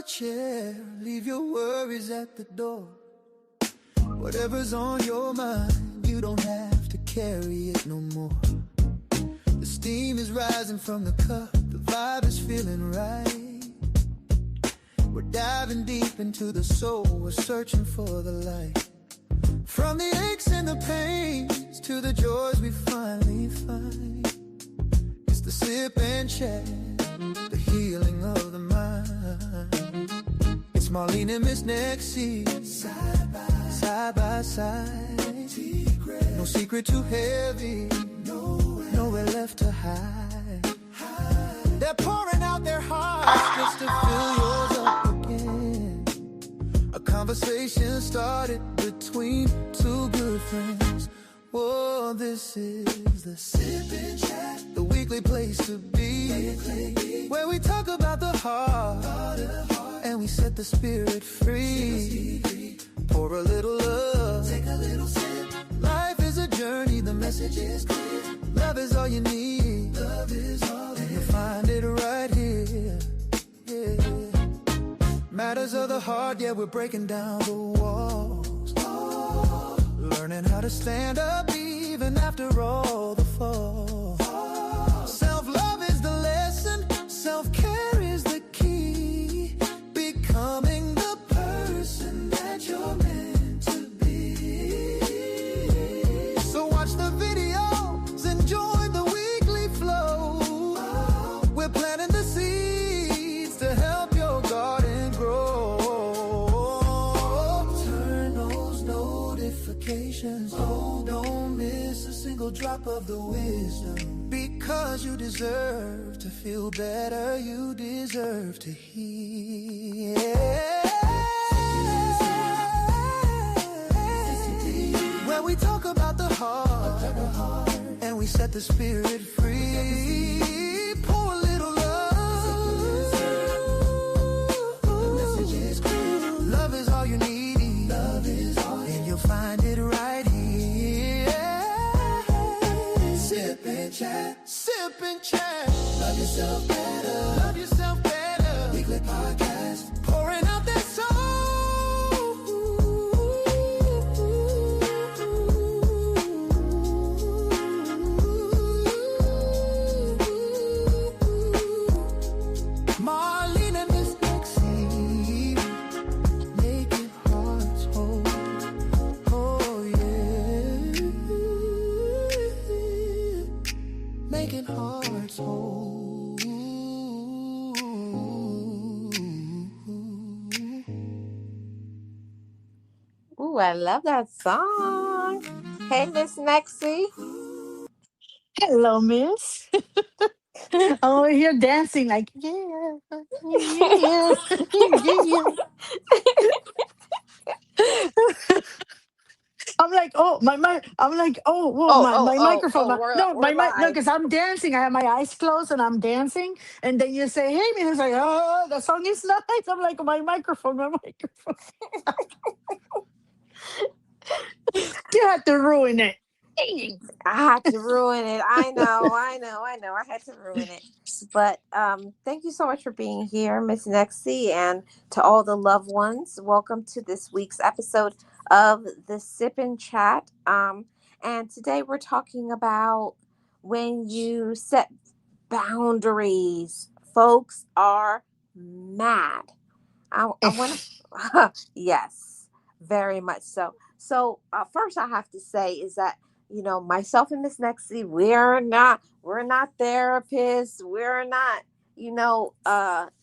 a chair, leave your worries at the door. Whatever's on your mind, you don't have to carry it no more. The steam is rising from the cup, the vibe is feeling right. We're diving deep into the soul, we're searching for the light. From the aches and the pains to the joys we finally find. It's the sip and chat, the healing of the mind. It's Marlene and Miss Nexie, side by side. No secret too heavy, nowhere left to hide. They're pouring out their hearts just to fill yours up again. A conversation started between two good friends. Whoa, this is the Sip and Chat, the weekly place to be, where we talk about the heart and we set the spirit free. Pour a little love, take a little sip. Life is a journey, the message is clear. Love is all you need, love is all, and you'll find it right here. Yeah. Matters of the heart, yeah, we're breaking down the walls. Learning how to stand up even after all the fall. Self-love is the lesson, self-care is the key. Becoming the person that you're meant to be. So watch the videos, enjoy the weekly flow. We're planting the seeds to help your garden grow. Turn those notifications on, don't miss a single drop of the wisdom. Because you deserve to feel better, you deserve to heal. Where we talk about the heart and we set the spirit free. Pour a little love. The message is clear. Love is all you need. Love is all, and you'll find it right here. Sip and chat. Sip and chat. Love yourself better. Love yourself better. Weekly podcast. Pouring out that soul. Marlene and Miss Nexie, making hearts whole. Oh yeah, making hearts whole. Ooh, I love that song. Hey, Miss Nexie. Hello, miss. I'm over here dancing like, yeah, yeah, yeah, yeah. I'm like, oh, I'm like, oh, whoa, my microphone. No, We're my mic. No, live. because I'm dancing. I have my eyes closed and I'm dancing. And then you say, hey, man. It's like, oh, the song is nice. I'm like, my microphone, my microphone. You had to ruin it. Dang. I had to ruin it. I know. I had to ruin it. But thank you so much for being here, Miss Nexie, and to all the loved ones. Welcome to this week's episode of the Sip and Chat. And today we're talking about when you set boundaries. Folks are mad. I want to, yes, very much so. So first, I have to say is that myself and Miss Nexie, we're not therapists. We're not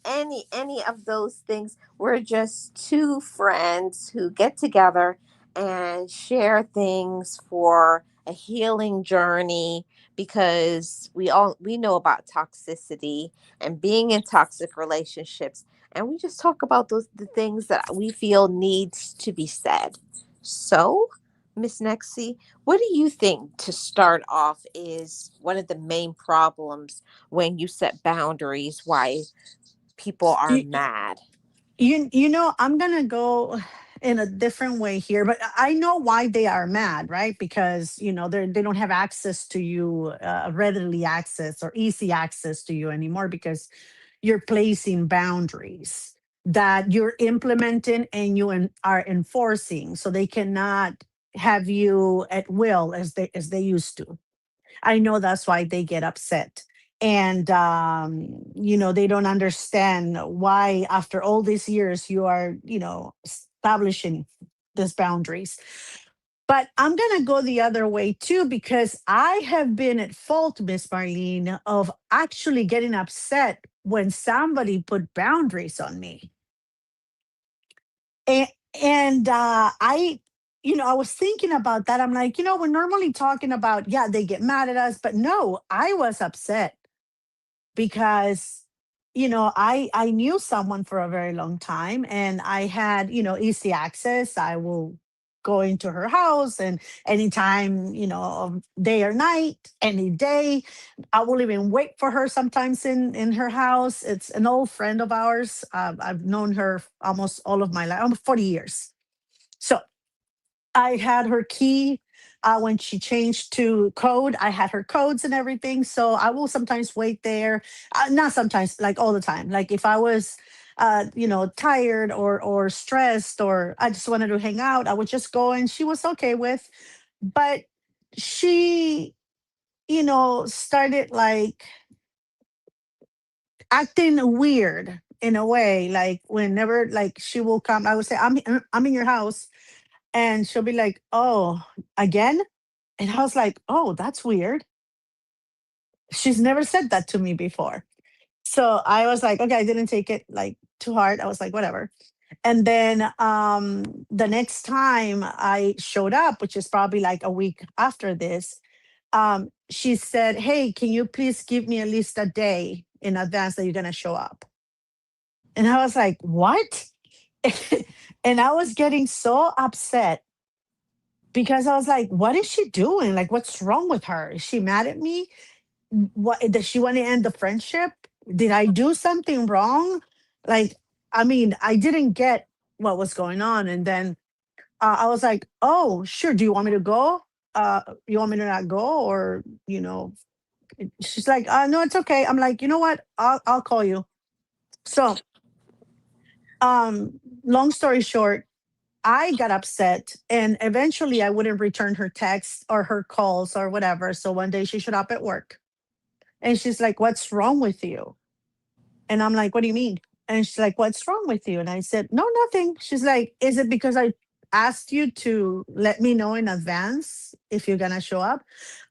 any of those things. We're just two friends who get together and share things for a healing journey because we know about toxicity and being in toxic relationships, and we just talk about the things that we feel needs to be said. So, Miss Nexie, what do you think to start off is one of the main problems when you set boundaries? Why people are You, mad? I'm gonna go in a different way here, but I know why they are mad, right? Because they don't have access to you, readily access or easy access to you anymore because you're placing boundaries. that you're implementing and are enforcing, so they cannot have you at will as they used to. I know that's why they get upset. And they don't understand why after all these years you are, establishing these boundaries. But I'm going to go the other way too, because I have been at fault, Miss Marlene, of actually getting upset when somebody put boundaries on me. And, and I was thinking about that. I'm like, we're normally talking about, yeah, they get mad at us, but no, I was upset because I knew someone for a very long time, and I had easy access. I will go into her house, and anytime, of day or night, any day, I will even wait for her sometimes in her house. It's an old friend of ours. I've known her almost all of my life, almost 40 years. So I had her key when she changed to code. I had her codes and everything. So I will sometimes wait there. Not sometimes, like all the time. Like if I was, tired or stressed, or I just wanted to hang out, I would just go, and she was okay with. But she, started like acting weird in a way. Like whenever like she will come, I would say, I'm in your house, and she'll be like, "Oh, again?" And I was like, "Oh, that's weird. She's never said that to me before." So I was like, okay, I didn't take it like too hard. I was like, whatever. And then the next time I showed up, which is probably like a week after this, she said, "Hey, can you please give me at least a day in advance that you're going to show up?" And I was like, "What?" And I was getting so upset because I was like, "What is she doing? Like, what's wrong with her? Is she mad at me? What does she want to end the friendship? Did I do something wrong?" Like, I mean, I didn't get what was going on. And then I was like, "Oh, sure. Do you want me to go? You want me to not go?" Or, she's like, "No, it's okay." I'm like, "You know what? I'll call you." So, long story short, I got upset, and eventually I wouldn't return her texts or her calls or whatever. So one day she showed up at work, and she's like, "What's wrong with you?" And I'm like, "What do you mean?" And she's like, "What's wrong with you?" And I said, "No, nothing." She's like, "Is it because I asked you to let me know in advance if you're going to show up?"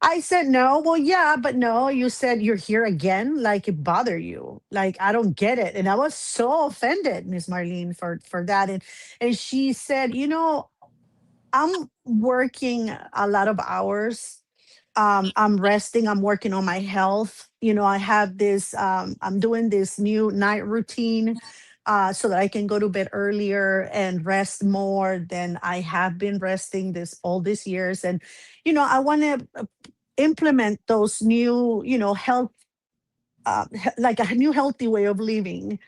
I said, "No." "Well, yeah, but no, you said you're here again. Like it bother you. Like I don't get it." And I was so offended, Miss Marlene, for that. And she said, "I'm working a lot of hours. I'm resting, I'm working on my health. I have this, I'm doing this new night routine so that I can go to bed earlier and rest more than I have been resting this all these years. And, I want to implement those new, health, like a new healthy way of living."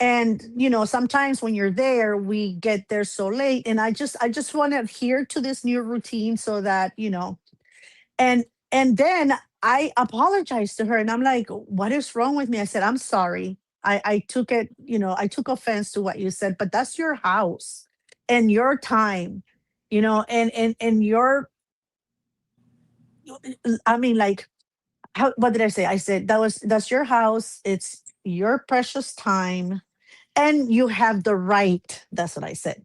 And sometimes when you're there, we get there so late, and I just want to adhere to this new routine so that and then I apologized to her, and I'm like, "What is wrong with me?" I said, "I'm sorry. I took it, I took offense to what you said, but that's your house and your time, and your, I mean, like, what did I say? I said, that's your house. It's your precious time, and you have the right," that's what I said,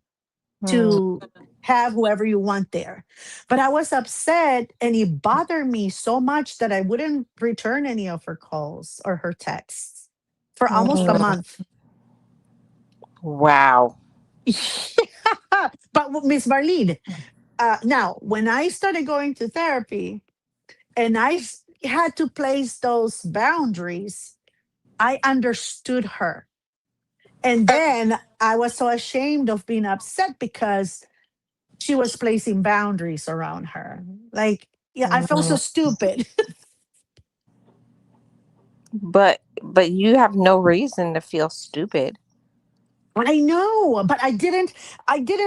Hmm. "to have whoever you want there." But I was upset, and it bothered me so much that I wouldn't return any of her calls or her texts for almost a Hmm. month. Wow. But Miss Marlene, now when I started going to therapy and had to place those boundaries, I understood her. And then I was so ashamed of being upset because she was placing boundaries around her. Like, yeah, I felt so Hmm. stupid. But you have no reason to feel stupid. I know, but I didn't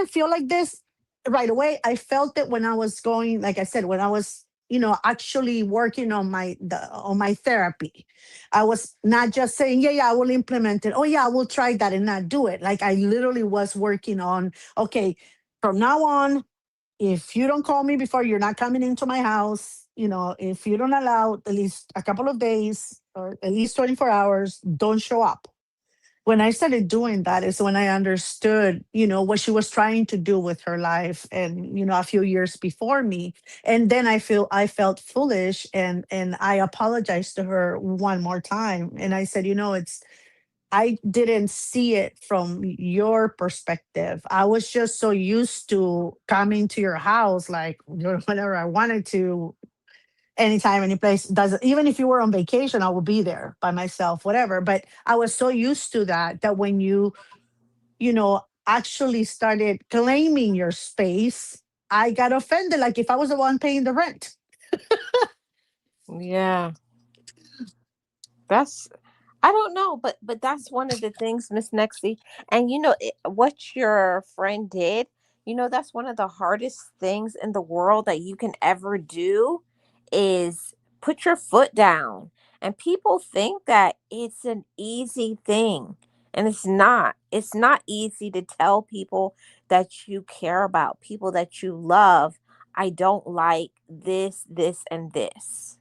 feel like this right away. I felt it when I was going, like I said, when I was actually working on my therapy. I was not just saying, yeah, yeah, I will implement it. Oh yeah, I will try that and not do it. Like I literally was working on, okay, from now on, if you don't call me before, you're not coming into my house. If you don't allow at least a couple of days or at least 24 hours, don't show up. When I started doing that is when I understood, what she was trying to do with her life and, a few years before me. And then I felt foolish and I apologized to her one more time. And I said, I didn't see it from your perspective. I was just so used to coming to your house like whenever I wanted to, anytime, any place. Doesn't even if you were on vacation, I would be there by myself, whatever. But I was so used to that when actually started claiming your space, I got offended. Like if I was the one paying the rent. Yeah. That's I don't know, but that's one of the things, Miss Nexie. And what your friend did, that's one of the hardest things in the world that you can ever do is put your foot down. And people think that it's an easy thing. And it's not. It's not easy to tell people that you care about, people that you love, I don't like this, and this.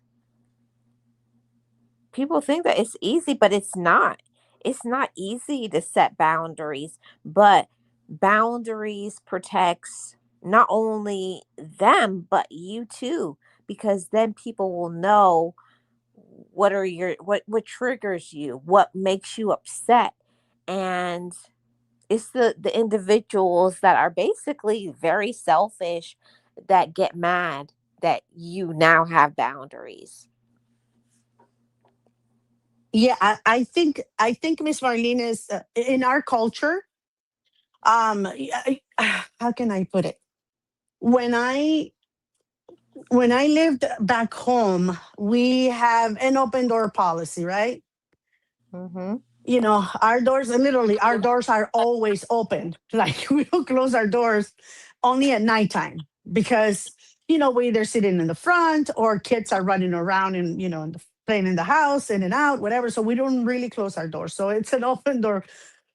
People think that it's easy, but it's not. It's not easy to set boundaries, but boundaries protects not only them but you too, because then people will know what triggers you, what makes you upset. And it's the individuals that are basically very selfish that get mad that you now have boundaries. Yeah, I think Miss Marlene is in our culture. How can I put it? When I when I lived back home, we have an open door policy, right? Mhm. Our doors, literally, our doors are always open. Like we don't close our doors only at nighttime because, we either sitting in the front or kids are running around and, playing in the house, in and out, whatever. So we don't really close our doors. So it's an open door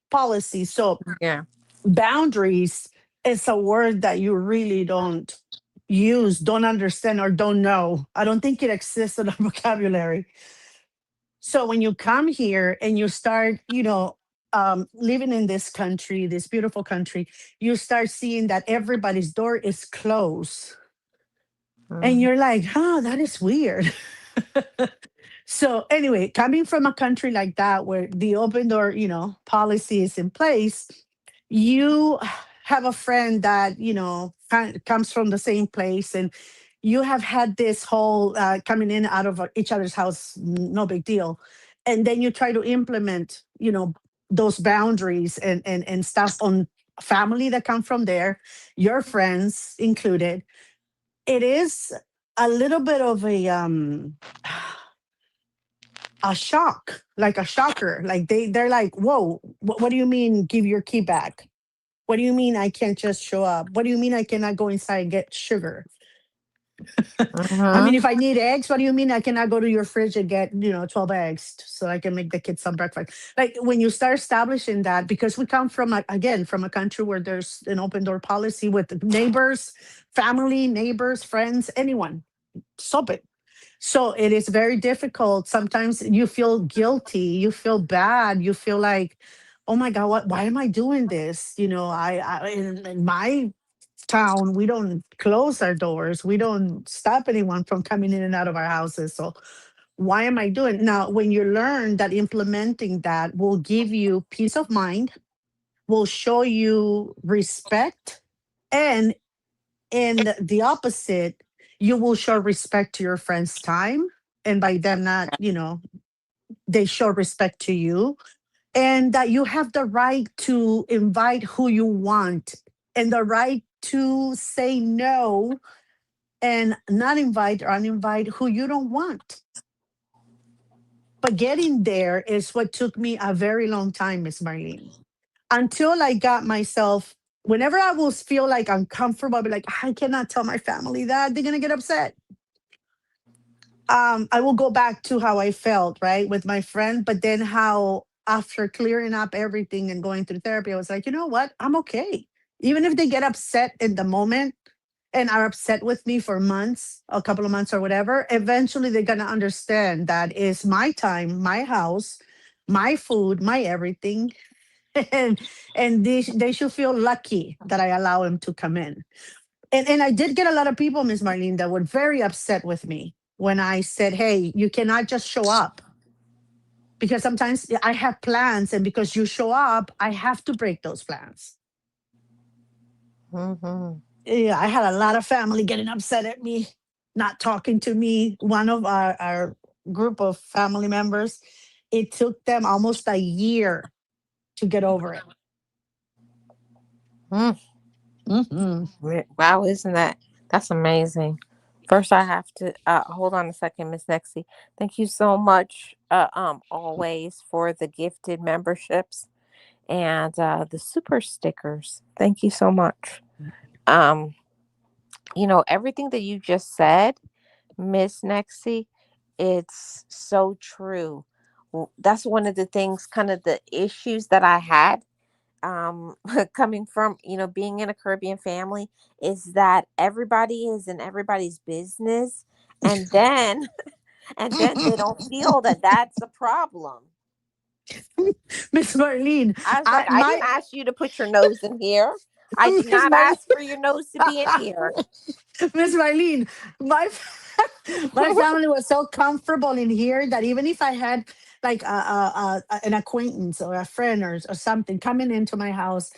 policy. So Yeah. boundaries is a word that you really don't use, don't understand, or don't know. I don't think it exists in our vocabulary. So when you come here and you start, living in this country, this beautiful country, you start seeing that everybody's door is closed. And Mhm. you're like, oh, that is weird. So anyway, coming from a country like that where the open door, policy is in place, you have a friend that, comes from the same place and you have had this whole coming in out of each other's house, no big deal. And then you try to implement, those boundaries and stuff on family that come from there, your friends included. It is a little bit of a shock, like a shocker. Like they're like, whoa, what do you mean give your key back? What do you mean I can't just show up? What do you mean I cannot go inside and get sugar? I mean, Mhm. if I need eggs, what do you mean I cannot go to your fridge and get, 12 eggs so I can make the kids some breakfast? Like when you start establishing that, because we come from, again, from a country where there's an open door policy with neighbors, family, neighbors, friends, anyone, stop it. So it is very difficult. Sometimes you feel guilty, you feel bad, you feel like, oh my God, why am I doing this? In my town, we don't close our doors, we don't stop anyone from coming in and out of our houses. So why am I doing now? When you learn that implementing that will give you peace of mind, will show you respect, and in the opposite, you will show respect to your friends' time. And by them not, they show respect to you. And that you have the right to invite who you want and the right to say no and not invite or uninvite who you don't want. But getting there is what took me a very long time, Miss Marlene. Until I got myself, whenever I will feel like uncomfortable, I'll be like, I cannot tell my family that. They're going to get upset. I will go back to how I felt, right, with my friend, but then how after clearing up everything and going through therapy, I was like, you know what? I'm okay. Even if they get upset in the moment and are upset with me for months, a couple of months or whatever, eventually they're gonna understand that it's my time, my house, my food, my everything. and they should feel lucky that I allow him to come in. And I did get a lot of people, Miss Marlene, that were very upset with me when I said, "Hey, you cannot just show up because sometimes I have plans, and because you show up, I have to break those plans." Mm-hmm. Yeah, I had a lot of family getting upset at me, not talking to me. One of our group of family members, it took them almost a year to get over it. Hmm. Wow, isn't that's amazing? First, I have to hold on a second, Miss Nexie. Thank you so much, always for the gifted memberships and the super stickers. Thank you so much. Um, everything that you just said, Miss Nexie, it's so true. That's one of the things, kind of the issues that I had, coming from, being in a Caribbean family, is that everybody is in everybody's business, and then and then they don't feel that that's a problem. Miss Marlene, I was like, I I my didn't ask you to put your nose in here. I did Miss not Marlene. ask for your nose to be in here. Miss Marlene, my my family was so comfortable in here that even if I had like an acquaintance or a friend or something coming into my house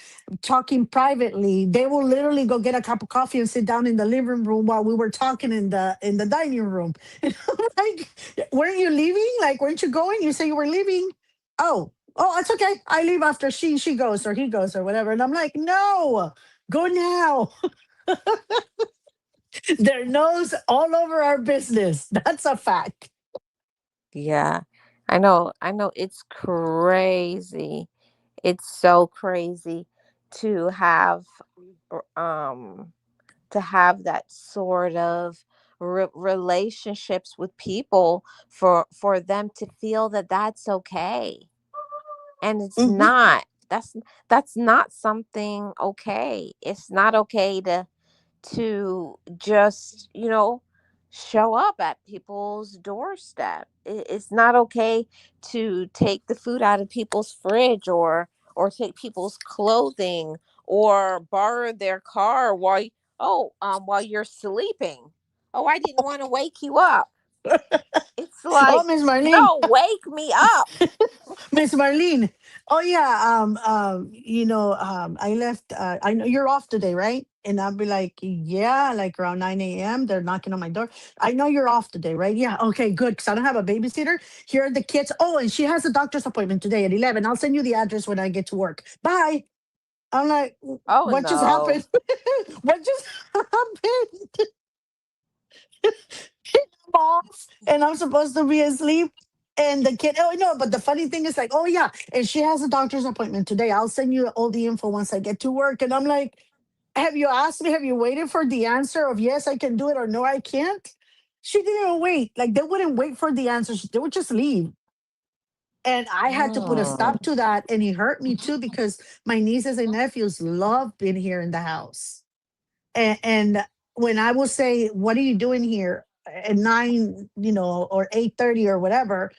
talking privately, they will literally go get a cup of coffee and sit down in the living room while we were talking in the dining room. And I'm like, weren't you leaving? Like, weren't you going? You say you were leaving. Oh, it's okay. I leave after she goes or he goes or whatever. And I'm like, no, go now. Their nose all over our business. That's a fact. Yeah, I know, it's crazy. It's so crazy to have, um that sort of relationships with people, for them to feel that that's okay, and it's Hmm. not. That's not something okay. It's not okay to just, show up at people's doorstep. It's not okay to take the food out of people's fridge, or take people's clothing, or borrow their car while you're sleeping. Oh, I didn't want to wake you up. It's Oh, like, Miss Marlene, no, wake me up. Miss Marlene. Oh yeah. I left. I know you're off today, right? And I'll be like, yeah, like around 9 a.m. They're knocking on my door. I know you're off today, right? Yeah. Okay, good. Because I don't have a babysitter. Here are the kids. Oh, and she has a doctor's appointment today at 11. I'll send you the address when I get to work. Bye. I'm like, Oh what just no. happened? What just happened? I'm off and I'm supposed to be asleep. And the kid, oh no, but the funny thing is like, oh yeah, and she has a doctor's appointment today. I'll send you all the info once I get to work. And I'm like, have you asked me? Have you waited for the answer of yes, I can do it or no, I can't? She didn't even wait. Like they wouldn't wait for the answer. They would just leave. And I had to put a Mm. stop to that. And it hurt me too because my nieces and nephews love being here in the house. And when I will say, "What are you doing here at 9, or 8:30 or whatever?"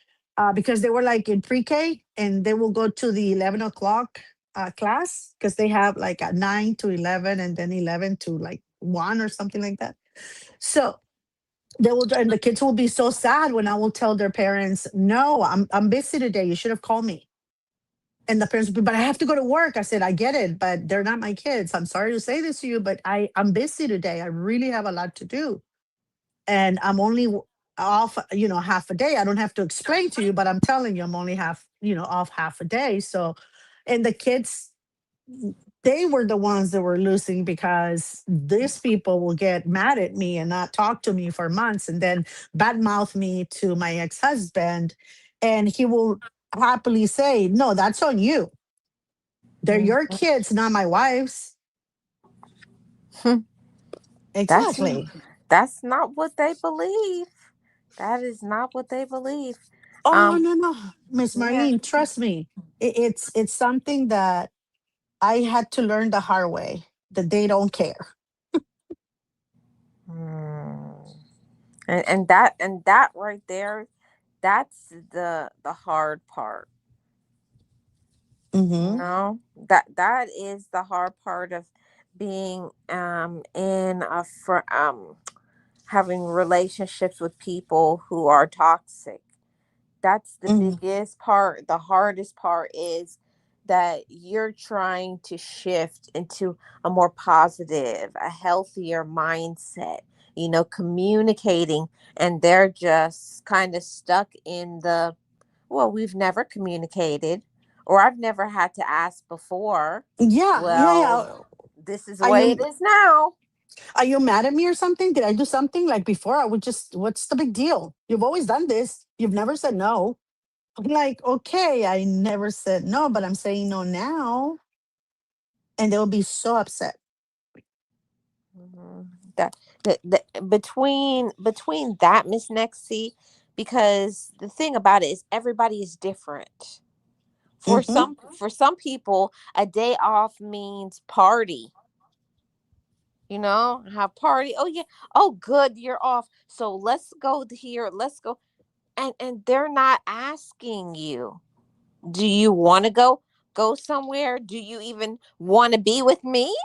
Because they were like in pre-K and they will go to the 11 o'clock class because they have like a 9 to 11 and then 11 to like 1 or something like that. So they will, and the kids will be so sad when I will tell their parents, "No, I'm busy today. You should have called me." And the parents would be, "But I have to go to work." I said, "I get it, but they're not my kids. I'm sorry to say this to you, but I'm busy today. I really have a lot to do. And I'm only off, half a day. I don't have to explain to you, but I'm telling you, I'm only off half a day." So, and the kids, they were the ones that were losing because these people will get mad at me and not talk to me for months and then badmouth me to my ex-husband. And he will happily say, "No, that's on you. They're your Mhm. kids, not my wife's." That's Exactly. that's not what they believe. That is not what they believe. Oh Um, no, no, Miss yeah. Marlene, trust me. It's something that I had to learn the hard way that they don't care. Hmm. And that right there, that's the hard part. You Mm-hmm. know, that is the hard part of being in having relationships with people who are toxic. That's the Mm-hmm. biggest part. The hardest part is that you're trying to shift into a more positive, a healthier mindset, communicating, and they're just kind of stuck in the, well, we've never communicated, or I've never had to ask before. Yeah, yeah, yeah. Well, this is the Are way it you is now. are you mad at me or something? Did I do something like before? I would just, what's the big deal? You've always done this. You've never said no. I'm like, okay, I never said no, but I'm saying no now, and they'll be so upset. Mhm. Between that, Miss Nexie, because the thing about it is everybody is different. Mm-hmm. For some people, a day off means party. Have party. Oh yeah. Oh good, you're off. So let's go here. Let's go. And they're not asking you, do you want to go somewhere? Do you even want to be with me?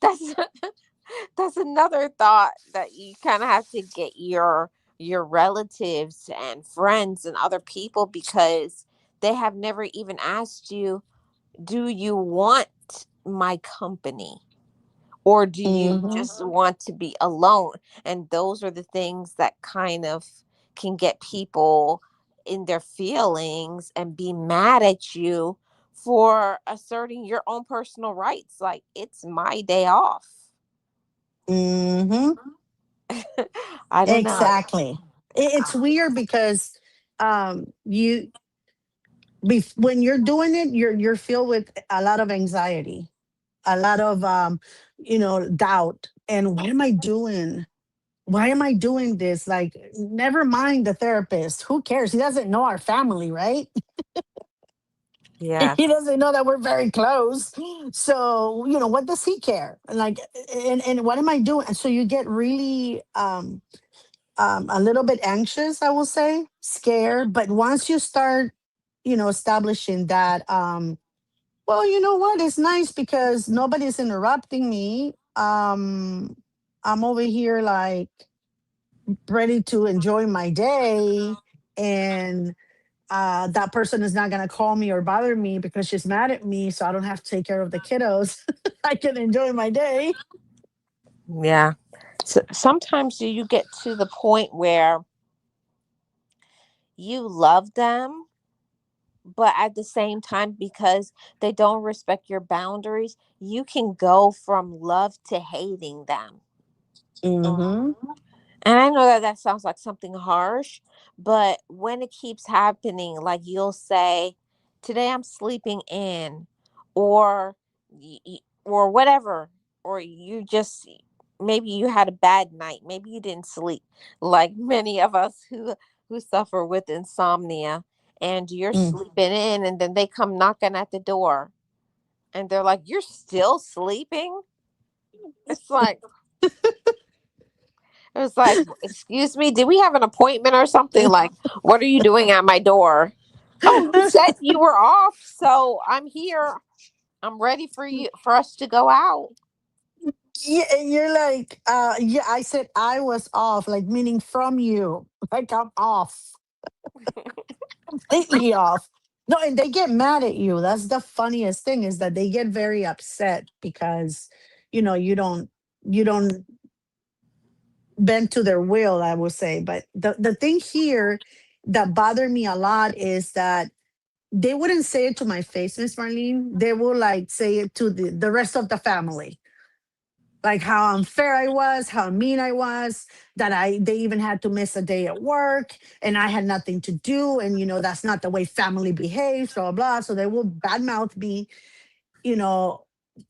That's that's another thought that you kind of have to get your relatives and friends and other people, because they have never even asked you, do you want my company, or do you Mm-hmm. just want to be alone? And those are the things that kind of can get people in their feelings and be mad at you for asserting your own personal rights, like it's my day off. Mm-hmm. I don't know. Exactly. It's weird because you when you're doing it, you're filled with a lot of anxiety, a lot of doubt. And what am I doing? Why am I doing this? Like, never mind the therapist. Who cares? He doesn't know our family, right? Yeah. He doesn't know that we're very close. So, what does he care? Like, and what am I doing? And so you get really a little bit anxious, I will say, scared. But once you start, establishing that, well, you know what? It's nice because nobody's interrupting me. I'm over here like ready to enjoy my day, and that person is not going to call me or bother me because she's mad at me, so I don't have to take care of the kiddos. I can enjoy my day. Yeah. So sometimes you get to the point where you love them, but at the same time, because they don't respect your boundaries, you can go from love to hating them. Mm-hmm. And I know that that sounds like something harsh, but when it keeps happening, like you'll say, "Today I'm sleeping in," or or whatever, or you just, maybe you had a bad night, maybe you didn't sleep, like many of us who suffer with insomnia, and you're Mm. sleeping in, and then they come knocking at the door, and they're like, "You're still sleeping?" It's like, it was like, excuse me, did we have an appointment or something? Like, what are you doing at my door? Oh, you said you were off, so I'm here. I'm ready for us to go out. Yeah, and you're like, yeah, I said I was off, like meaning from you. Like I'm off, completely off. No, and they get mad at you. That's the funniest thing is that they get very upset because, you don't bend to their will, I will say. But the thing here that bothered me a lot is that they wouldn't say it to my face, Miss Marlene. They will like say it to the rest of the family, like how unfair I was, how mean I was, that they even had to miss a day at work and I had nothing to do. And that's not the way family behaves, blah blah. So they will badmouth me, you know,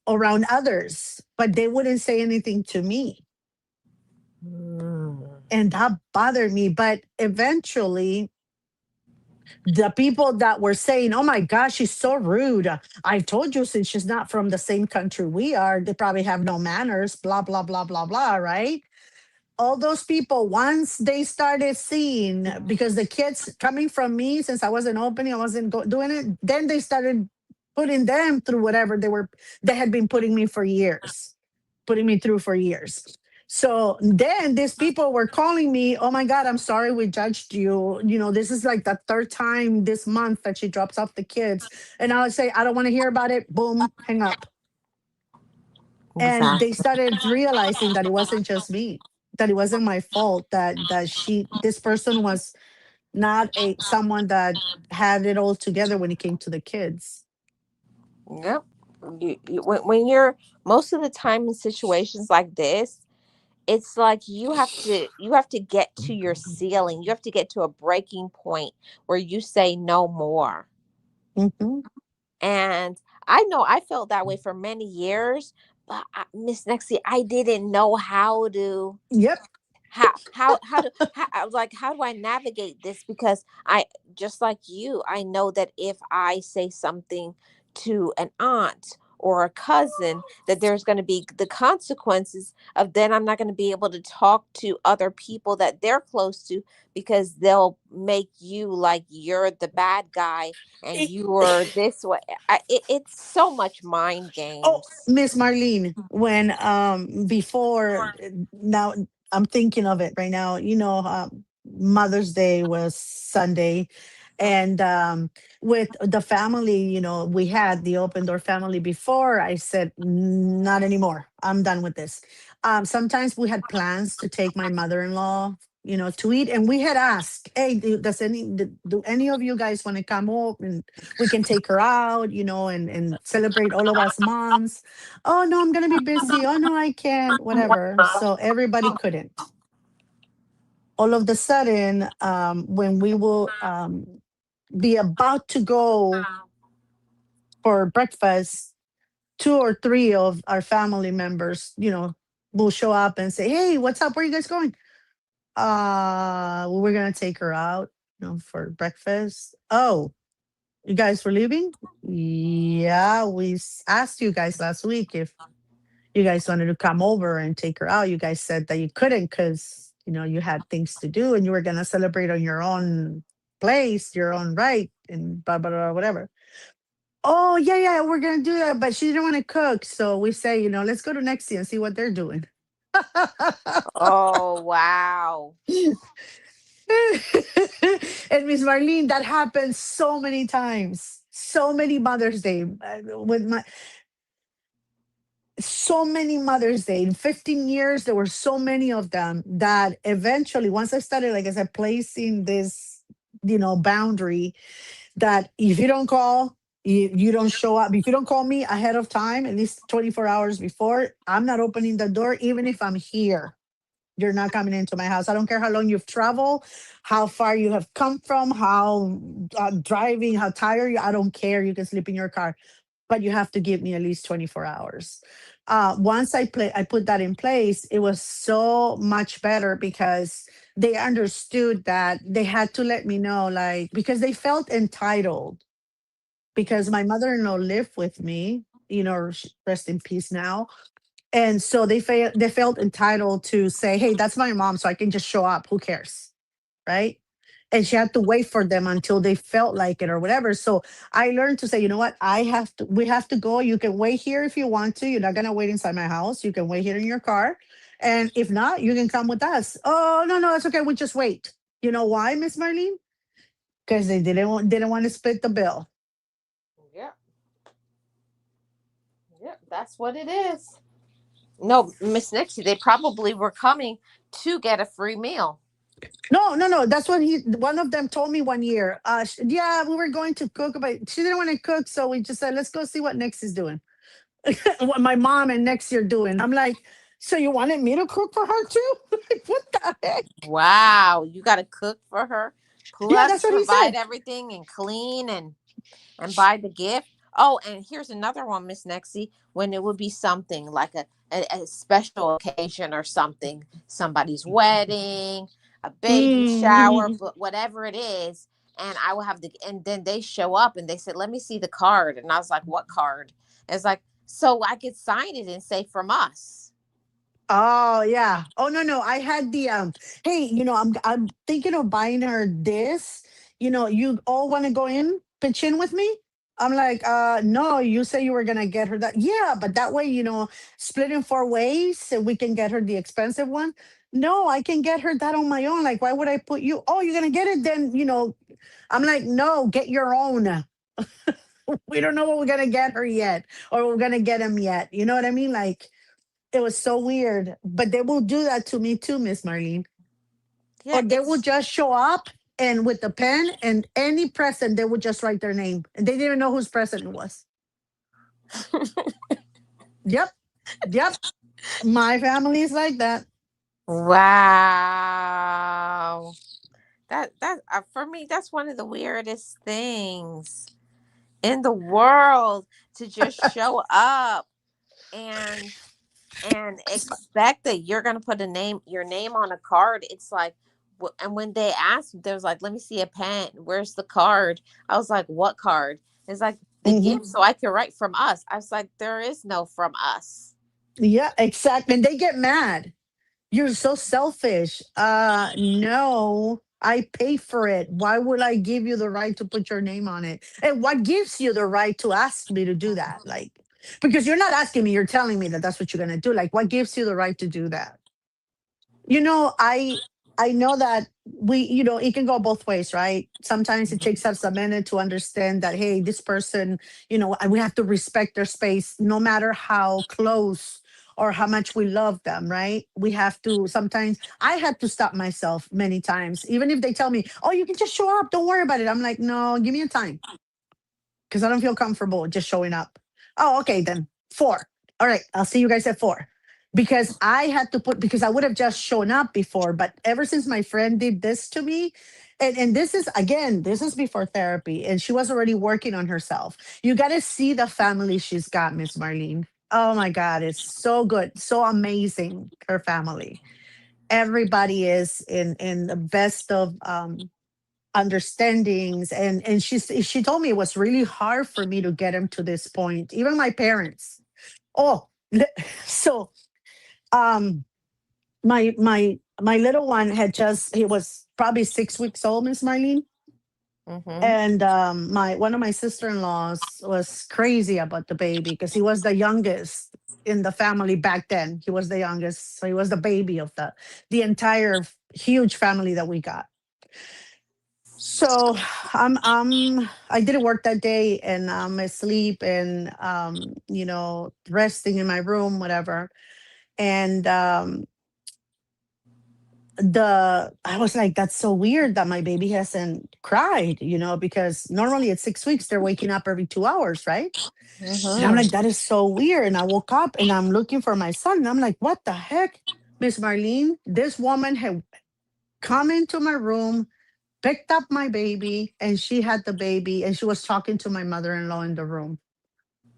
around others, but they wouldn't say anything to me. Mm. And that bothered me. But eventually, the people that were saying, "Oh my gosh, she's so rude. I told you, since she's not from the same country we are, they probably have no manners, blah, blah, blah, blah, blah," right? All those people, once they started seeing, because the kids coming from me, since I wasn't opening, I wasn't doing it, then they started putting them through whatever they had been putting me for years, putting me through for years. So then these people were calling me, "Oh my God, I'm sorry we judged you. This is like the third time this month that she drops off the kids." And I would say, "I don't want to hear about it." Boom, hang up. And they Exactly. started realizing that it wasn't just me, that it wasn't my fault, that this person was not a someone that had it all together when it came to the kids. Yep. When you're most of the time in situations like this, it's like you have to get to your ceiling. You have to get to a breaking point where you say no more. Hmm. And I know I felt that way for many years, but Miss Nexie, I didn't know Yep. I was like, how do I navigate this? Because I, just like you, I know that if I say something to an aunt or a cousin, that there's going to be the consequences of, then I'm not going to be able to talk to other people that they're close to, because they'll make you like you're the bad guy and It- you're this way. It's so much mind oh, games. Miss Marlene, when before now I'm thinking of it right now. Mother's Day was Sunday, and with the family, we had the open door family before. I said, not anymore. I'm done with this. Sometimes we had plans to take my mother-in-law, to eat, and we had asked, "Hey, do any of you guys want to come up and we can take her out, and celebrate all of us moms?" "Oh no, I'm gonna be busy. Oh no, I can't." Whatever. So everybody couldn't. All of the sudden, when we will be about to go for breakfast, two or three of our family members, will show up and say, "Hey, what's up? Where are you guys going?" We're gonna take her out, for breakfast. "Oh, you guys were leaving?" "Yeah, we asked you guys last week if you guys wanted to come over and take her out. You guys said that you couldn't because you had things to do and you were gonna celebrate on your own place, your own right, and blah blah blah, whatever." "Oh yeah, yeah, we're gonna do that, but she didn't want to cook, so we say, let's go to Nexi and see what they're doing." Oh, wow. And Miss Marlene, that happened so many times, so many Mother's Day, with my so many Mother's Day in 15 years. There were so many of them that eventually, once I started, like I said, placing this, boundary, that if you don't call, you don't show up. If you don't call me ahead of time, at least 24 hours before, I'm not opening the door, even if I'm here. You're not coming into my house. I don't care how long you've traveled, how far you have come from, how driving, how tired you. I don't care. You can sleep in your car, but you have to give me at least 24 hours. Once I put that in place, it was so much better because they understood that they had to let me know, like, because they felt entitled, because my mother-in-law lived with me, rest in peace now. And so they felt entitled to say, "Hey, that's my mom, so I can just show up. Who cares?" Right? And she had to wait for them until they felt like it or whatever. So I learned to say, "You know what? We have to go. You can wait here if you want to. You're not gonna wait inside my house. You can wait here in your car. And if not, you can come with us." "Oh, no, no, it's okay. We just wait." You know why, Miss Marlene? Because they didn't want to split the bill. Yeah, yeah, that's what it is. No, Miss Nixie, they probably were coming to get a free meal. No, no, no. That's what one of them told me one year. Yeah, we were going to cook, but she didn't want to cook, so we just said, "Let's go see what Next is doing." What my mom and Next are doing. I'm like, "So you wanted me to cook for her too?" Like, what the heck? Wow, you got to cook for her, Yeah, plus that's what he provide said. everything and clean and buy the gift. Oh, and here's another one, Miss Nexie, when it would be something like a special occasion or something, somebody's wedding, a baby shower, Mm. but whatever it is. And I will have and then they show up and they said, let me see the card. And I was like, what card? It's like, so I could sign it and say from us. Oh yeah. Oh no no. I had the hey, I'm thinking of buying her this. You all want to go in, pitch in with me? I'm like, no, you say you were gonna get her that. Yeah, but that way, split in 4 ways so we can get her the expensive one. No, I can get her that on my own. Like, why would I put you? Oh, you're gonna get it then, I'm like, no, get your own. We don't know what we're gonna get her yet, or we're gonna get him yet. You know what I mean? Like, it was so weird. But they will do that to me too, Miss Marlene. Yeah, Or they will it's just show up and with the pen and any present, they would just write their name. And they didn't even know whose present it was. Yep. Yep. My family is like that. wow. That for me, that's one of the weirdest things in the world, to just show up and expect that you're gonna put your name on a card. It's like, and when they asked, there's like, let me see a pen. Where's the card? I was like, what card? It's like the Hmm. gift, so I can write from us. I was like, there is no from us. Yeah, exactly. And they get mad. You're so selfish. No, I pay for it. Why would I give you the right to put your name on it? And what gives you the right to ask me to do that? Like, because you're not asking me, you're telling me that that's what you're going to do. Like, what gives you the right to do that? You know, I know that it can go both ways, right? Sometimes it takes us a minute to understand that, hey, this person, we have to respect their space no matter how close or how much we love them, right? We have to sometimes. I had to stop myself many times, even if they tell me, oh, you can just show up, don't worry about it. I'm like, no, give me a time, because I don't feel comfortable just showing up. Oh, okay, then 4. All right, I'll see you guys at 4. Because I had to because I would have just shown up before. But ever since my friend did this to me, and this is, again, this is before therapy, and she was already working on herself. You got to see the family she's got, Miss Marlene. Oh my God, it's so good, so amazing, her family. Everybody is in the best of understandings, and she told me it was really hard for me to get him to this point, even my parents. Oh, so um my little one had just he was probably 6 weeks old, Miss Marlene. Mm-hmm. And my one of my sister-in-laws was crazy about the baby because he was the youngest in the family back then. He was the youngest, so he was the baby of the entire huge family that we got. So I didn't work that day, and I'm asleep and resting in my room, whatever. And the I was like, that's so weird that my baby hasn't cried, because normally at 6 weeks they're waking up every 2 hours, right? And I'm like, Mm-hmm. that is so weird. And I woke up and I'm looking for my son. And I'm like, what the heck? Miss Marlene, this woman had come into my room, picked up my baby, and she had the baby, and she was talking to my mother-in-law in the room,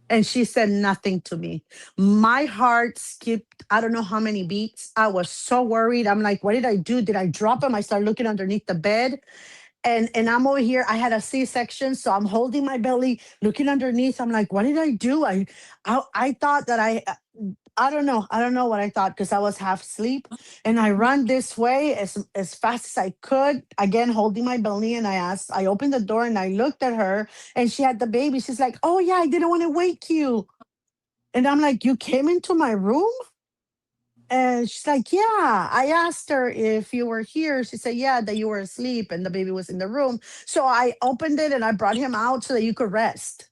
and she said nothing to me. My heart skipped, I don't know how many beats. I was so worried. I'm like, what did I do? Did I drop him? I started looking underneath the bed, and I'm over here. I had a C-section, so I'm holding my belly, looking underneath. I'm like, what did I do? I thought that I don't know. I don't know what I thought, because I was half asleep, and I ran this way as fast as I could, again holding my belly. And I opened the door and I looked at her, and she had the baby. She's like, "Oh yeah, I didn't want to wake you." And I'm like, "You came into my room?" And she's like, "Yeah." I asked her if you were here. She said, "Yeah, that you were asleep and the baby was in the room." So I opened it and I brought him out so that you could rest.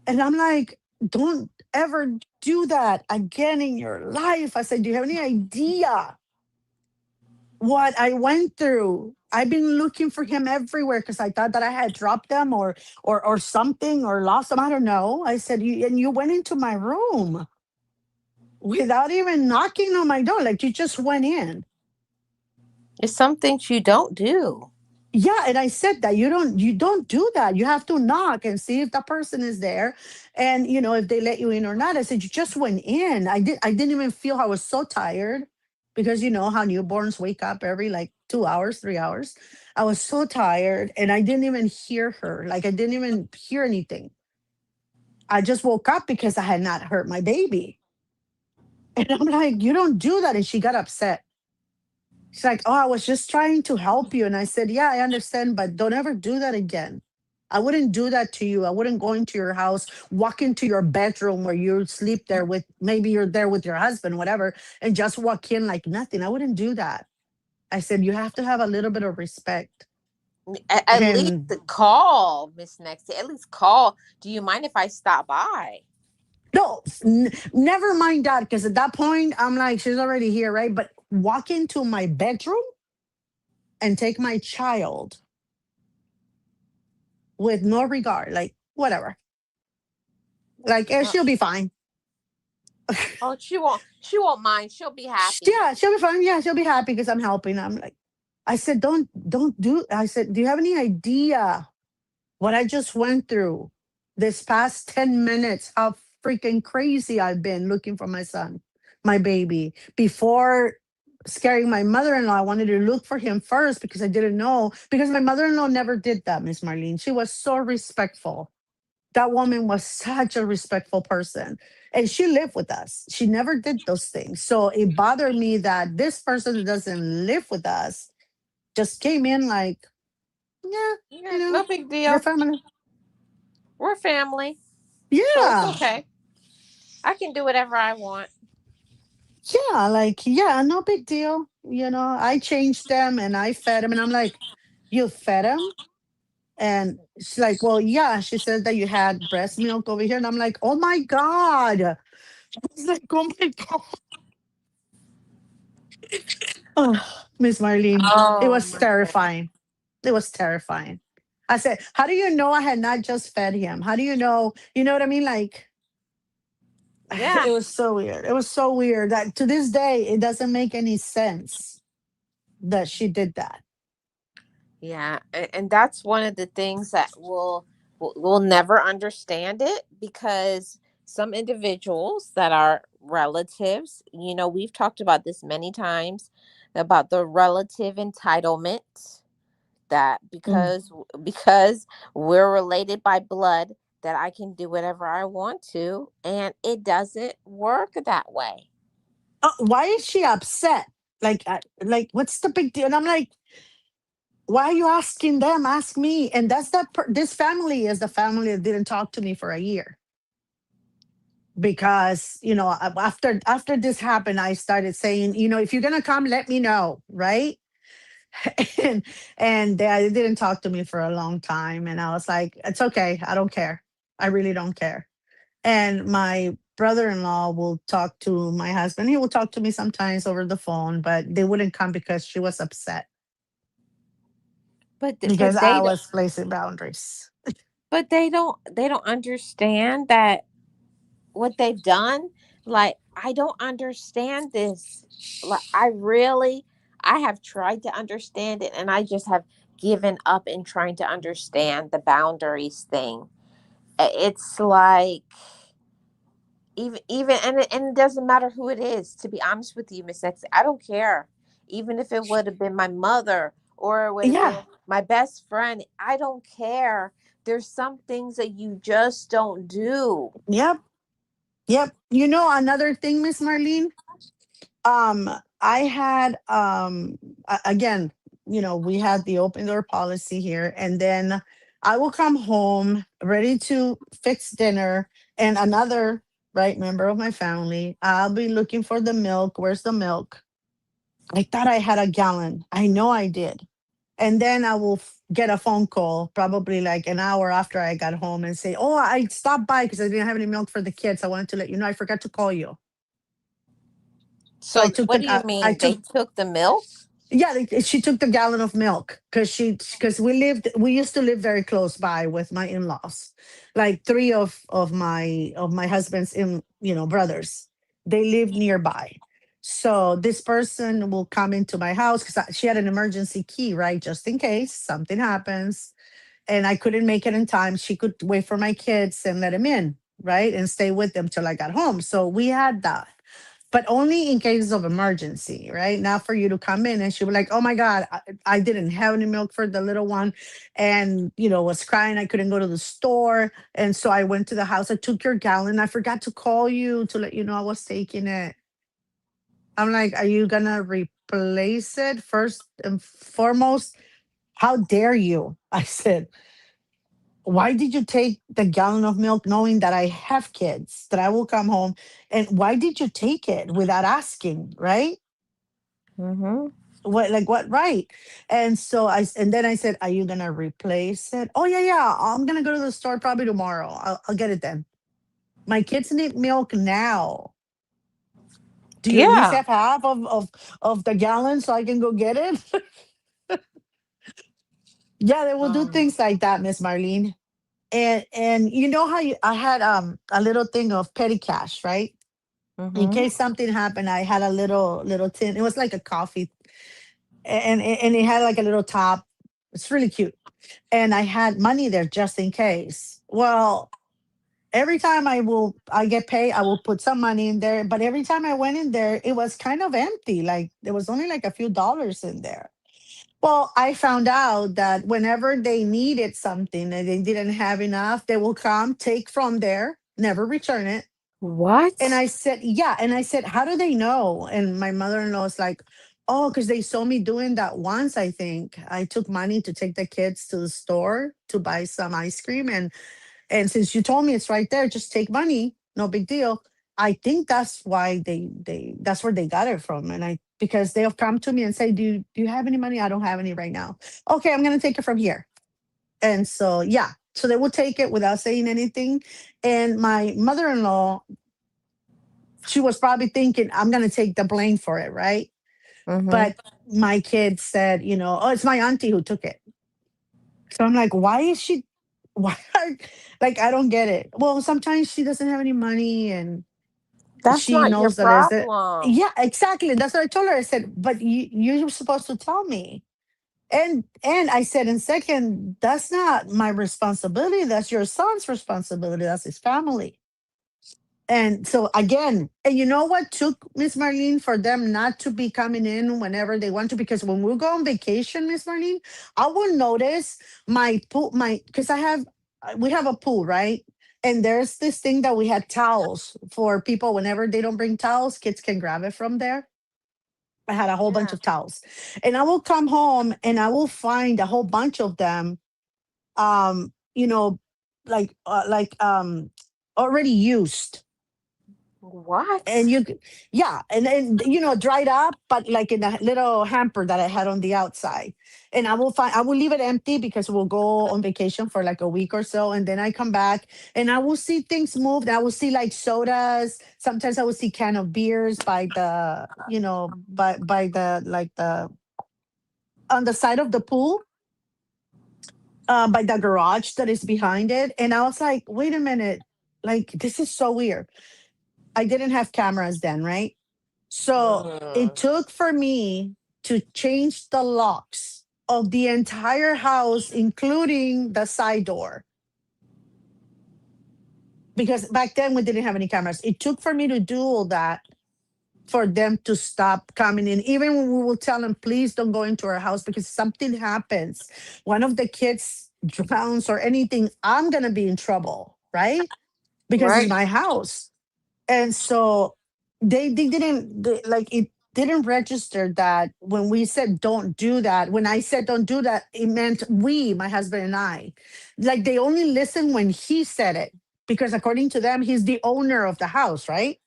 And I'm like, don't ever do that again in your life. I said, do you have any idea what I went through? I've been looking for him everywhere because I thought that I had dropped them or something or lost them. I don't know. I said, you went into my room without even knocking on my door. Like, you just went in. It's some things you don't do. Yeah, and I said that you don't do that. You have to knock and see if the person is there, and if they let you in or not. I said you just went in. I didn't even feel. I was so tired because you know how newborns wake up every like 2 hours, 3 hours. I was so tired, and I didn't even hear her. Like I didn't even hear anything. I just woke up because I had not heard my baby, and I'm like, you don't do that, and she got upset. She's like, "Oh, I was just trying to help you." And I said, "Yeah, I understand, but don't ever do that again. I wouldn't do that to you. I wouldn't go into your house, walk into your bedroom where you sleep there with maybe you're there with your husband, whatever, and just walk in like nothing. I wouldn't do that." I said, "You have to have a little bit of respect." At least And call, Miss Nexty. At least call. Do you mind if I stop by? no, never mind that because at that point, I'm like, she's already here, right? But walk into my bedroom and take my child with no regard, like whatever. Like, Uh, she'll be fine. oh, she won't mind. She'll be happy. Yeah, she'll be fine. Yeah, she'll be happy because I'm helping. I'm like, I said, don't do. I said, do you have any idea what I just went through this past 10 minutes? How freaking crazy I've been looking for my son, my baby. Before scaring my mother-in-law, I wanted to look for him first because I didn't know. Because my mother-in-law never did that, Miss Marlene. She was so respectful. That woman was such a respectful person, and she lived with us. She never did those things, so it bothered me that this person that doesn't live with us just came in like, yeah, Yeah, you know no big we're deal. family. We're family, so it's Yeah, okay. I can do whatever I want. yeah, like, yeah, no big deal. I changed them and I fed them, and I'm like, you fed them? And she's like, well, yeah. She said that you had breast milk over here, and I'm like, oh my god. It's like, oh my god. Oh, Miss Marlene, it Oh was my god. terrifying. It was terrifying. I said, how do you know I had not just fed him? How do you know? You know what I mean? Like, Yeah. it was so weird. It was so weird that to this day, it doesn't make any sense that she did that. Yeah, and that's one of the things that will never understand it, because some individuals that are relatives, we've talked about this many times about the relative entitlement, that Mm. because we're related by blood, that I can do whatever I want to, and it doesn't work that way. Why is she upset? Like, what's the big deal? And I'm like, why are you asking them? Ask me. And that's this family is the family that didn't talk to me for a year because after this happened, I started saying, if you're gonna come, let me know, right? and they didn't talk to me for a long time, and I was like, it's okay, I don't care, I really don't care. And my brother-in-law will talk to my husband. He will talk to me sometimes over the phone, but they wouldn't come because she was upset But because I was placing boundaries. they don't understand that what they've done. Like, I don't understand this. Like, I have tried to understand it, and I just have given up in trying to understand the boundaries thing. It's like, even and it doesn't matter who it is, to be honest with you, Miss Sexy. I don't care. Even if it would have been my mother, or it would have Yeah. been my best friend, I don't care. There's some things that you just don't do. Yep. Yep. Another thing, Miss Marlene. Um, I had again, we had the open door policy here, and then I will come home ready to fix dinner, and another right member of my family, I'll be looking for the milk. Where's the milk? I thought I had a gallon. I know I did. And then I will get a phone call probably like an hour after I got home and say, "Oh, I stopped by because I didn't have any milk for the kids. I wanted to let you know I forgot to call you." So I So took what the do you I mean they took took the milk? yeah, she took the gallon of milk because we used to live very close by with my in-laws, like three of my husband's brothers. They lived nearby. So this person will come into my house because she had an emergency key, right? Just in case something happens. And I couldn't make it in time. She could wait for my kids and let him in, right? And stay with them till I got home. So we had that, but only in cases of emergency, right? Not for you to come in and she was like, "Oh my God, I didn't have any milk for the little one," and was crying. I couldn't go to the store, and so I went to the house. I took your gallon. I forgot to call you to let you know I was taking it. I'm like, "Are you gonna replace it first and foremost? How dare you?" I said, "Why did you take the gallon of milk knowing that I have kids, that I will come home? And why did you take it without asking, right? Mm-hmm. What right?" And so and then I said, "Are you gonna replace it?" "Oh yeah, yeah. I'm gonna go to the store probably tomorrow. I'll get it then. My kids need milk now. Do you at least Yeah. have half of the gallon so I can go get it?" Yeah, they will do Um, things like that, Miss Marlene. And you know how I had a little thing of petty cash, right? In mm-hmm. case something happened, I had a little tin. It was like a coffee, and it had like a little top. It's really cute, and I had money there just in case. Well, every time I get paid, I will put some money in there. But every time I went in there, it was kind of empty. Like there was only like a few dollars in there. Well, I found out that whenever they needed something and they didn't have enough, they will come take from there, never return it. And What? I said, "Yeah." And I said, "How do they know?" And my mother-in-law is like, "Oh, because they saw me doing that once, I think. I took money to take the kids to the store to buy some ice cream. And since you told me it's right there, just take money. No big deal." I think that's why that's where they got it from. And because they'll come to me and say, "Do you have any money?" "I don't have any right now." "Okay, I'm gonna take it from here." And so yeah. So they will take it without saying anything. And my mother-in-law, she was probably thinking I'm going to take the blame for it, right? Mm-hmm. But my kid said, "Oh, it's my auntie who took it." So I'm like, why is she, why are, like, I don't get it. Well, sometimes she doesn't have any money and That's she not your knows that is it. problem. Yeah, exactly. That's what I told her. I said, "But you're supposed to tell me." And I said, "And second, that's not my responsibility. That's your son's responsibility. That's his family." And so again, and you know what took Miss Marlene for them not to be coming in whenever they want to? Because when we go on vacation, Miss Marlene, I will notice my pool, because we have a pool, right? And there's this thing that we had towels for people whenever they don't bring towels, kids can grab it from there. I had a whole bunch Yeah. of towels, and I will come home and I will find a whole bunch of them, um, you know, like already used. And What? yeah, and then dried up, but like in a little hamper that I had on the outside. And I will leave it empty because we'll go on vacation for like a week or so, and then I come back and I will see things moved. I will see like sodas. Sometimes I will see can of beers by the by the like the on the side of the pool, by the garage that is behind it. And I was like, wait a minute, like this is so weird. I didn't have cameras then, right? So it Mm. took for me to change the locks of the entire house, including the side door, because back then we didn't have any cameras. It took for me to do all that for them to stop coming in. Even when we will tell them, "Please don't go into our house because something happens. One of the kids drowns or anything, I'm going to be in trouble," right? Because it's Right. my house. And so they didn't like it didn't register that when we said don't do that. When I said don't do that, it meant we, my husband and I. Like they only listen when he said it, because according to them, he's the owner of the house, right?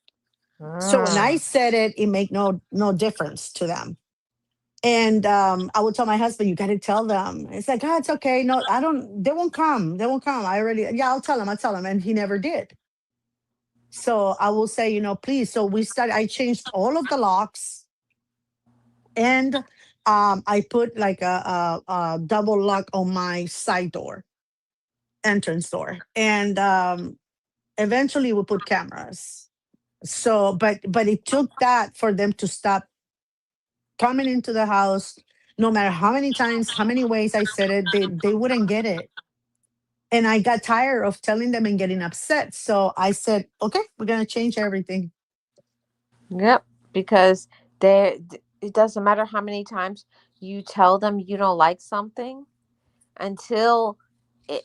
So when I Mm. said it, it made no difference to them. And I would tell my husband, "You got to tell them." It's like, "Oh, it's okay. No, I don't. They won't come. They won't come. I already. Yeah, I'll tell them. I'll tell them." And he never did. So I will say, "Please." So I changed all of the locks, and I put like a double lock on my side door, entrance door. And eventually we put cameras. So, but it took that for them to stop coming into the house. No matter how many times, how many ways I said it, they wouldn't get it. And I got tired of telling them and getting upset. So I said, okay, we're gonna change everything. Yep, because it doesn't matter how many times you tell them you don't like something until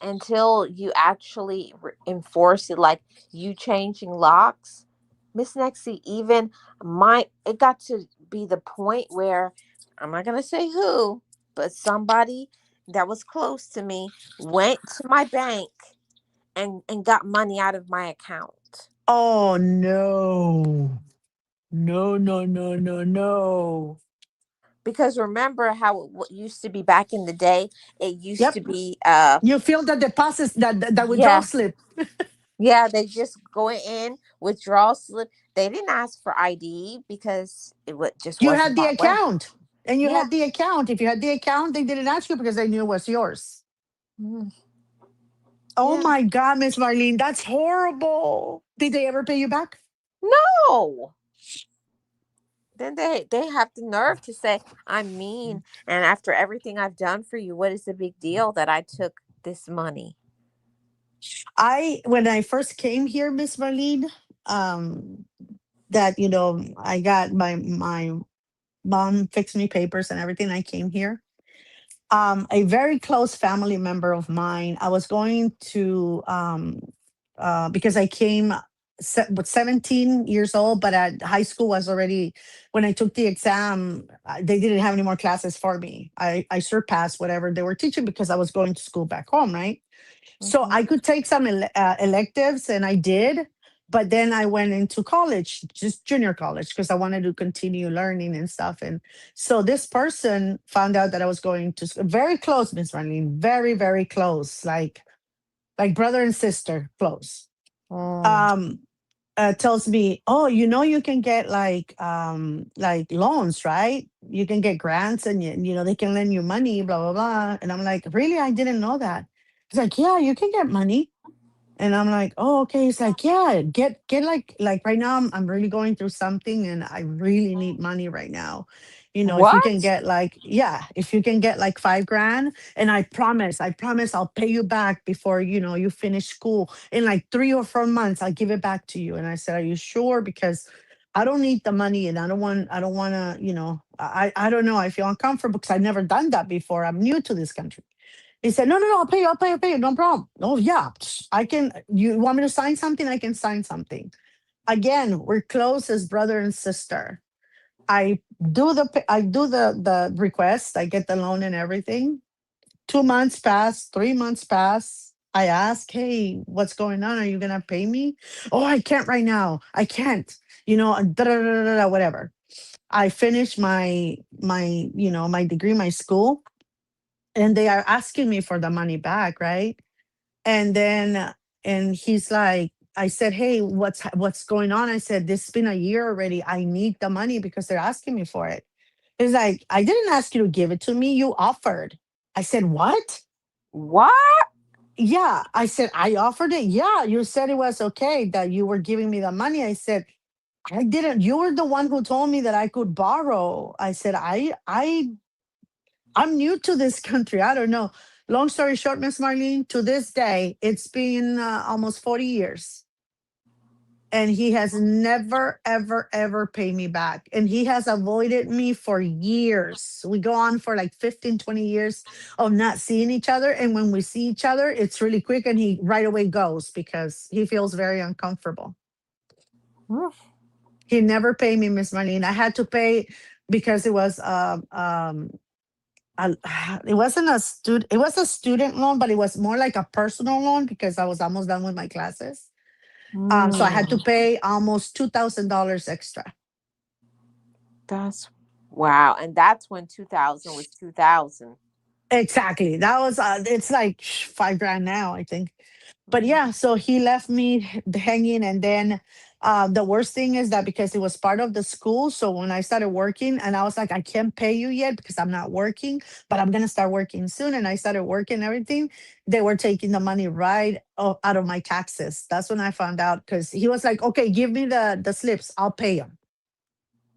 until you actually enforce it, like you changing locks. Miss Nexie, even my it got to be the point where I'm not gonna say who, but somebody that was close to me went to my bank and got money out of my account. Oh no. No, no, no, no, no. Because remember how it used to be back in the day? It used Yep. to be You feel the deposits that withdrawal yeah, slip. yeah, they just go in, withdrawal slip. They didn't ask for ID because just You wasn't had the that way. account. And you Yeah. had the account. If you had the account, they didn't ask you because they knew it was yours. Mm, Oh yeah. my God, Miss Marlene, that's horrible. Did they ever pay you back? No. Then they have the nerve to say I'm mean, and after everything I've done for you, what is the big deal that I took this money? When I first came here, Miss Marlene, um, that I got my mom fixed me papers and everything. I came here. A very close family member of mine. I was going to because I came with 17 years old, but at high school was already when I took the exam. They didn't have any more classes for me. I surpassed whatever they were teaching because I was going to school back home, right? So Hmm. I could take some electives, and I did. But then I went into college, just junior college, because I wanted to continue learning and stuff. And so this person found out that I was going to very close, Miss Marlene, very, very close, like brother and sister close. Mm. Um, Tells me, oh, you can get like loans, right? You can get grants, and they can lend you money, blah blah blah. And I'm like, really? I didn't know that. He's like, yeah, you can get money. And I'm like, oh, okay. It's like, yeah, get like right now I'm really going through something and I really need money right now. If you can What? get like, yeah, if you can get like 5 grand, and I promise I'll pay you back before you finish school. In like 3 or 4 months, I'll give it back to you. And I said, are you sure? Because I don't need the money, and I don't want to, I don't know. I feel uncomfortable because I've never done that before. I'm new to this country. He said, no, no, no, I'll pay you, no problem. Oh, yeah, I can. You want me to sign something? I can sign something. Again, we're close as brother and sister. I do the request, I get the loan and everything. 2 months pass, 3 months pass. I ask, hey, what's going on? Are you going to pay me? Oh, I can't right now. I can't, and whatever. I finished my degree, my school, and they are asking me for the money back, right? And then and he's like, I said, hey, what's going on? I said, this has been a year already. I need the money because they're asking me for it. He's like, I didn't ask you to give it to me, you offered. I said, what? What? Yeah, I said, I offered it. Yeah, you said it was okay that you were giving me the money. I said, I didn't. You were the one who told me that I could borrow. I said, I'm new to this country. I don't know. Long story short, Miss Marlene, to this day, it's been almost 40 years. And he has never, ever, ever paid me back. And he has avoided me for years. We go on for like 15, 20 years of not seeing each other. And when we see each other, it's really quick, and he right away goes because he feels very uncomfortable. Mm. He never paid me, Miss Marlene. I had to pay because it was a, it wasn't a student, it was a student loan, but it was more like a personal loan because I was almost done with my classes. So I had to Mm. pay almost $2,000 extra. That's wow. And that's when 2000 was 2000. Exactly. That was it's like 5 grand now, I think. But Mhm. yeah, so he left me hanging. And then The worst thing is that because it was part of the school, so when I started working, and I was like, I can't pay you yet because I'm not working, but I'm gonna start working soon. And I started working and everything. They were taking the money right out of my taxes. That's when I found out because he was like, okay, give me the slips, I'll pay them.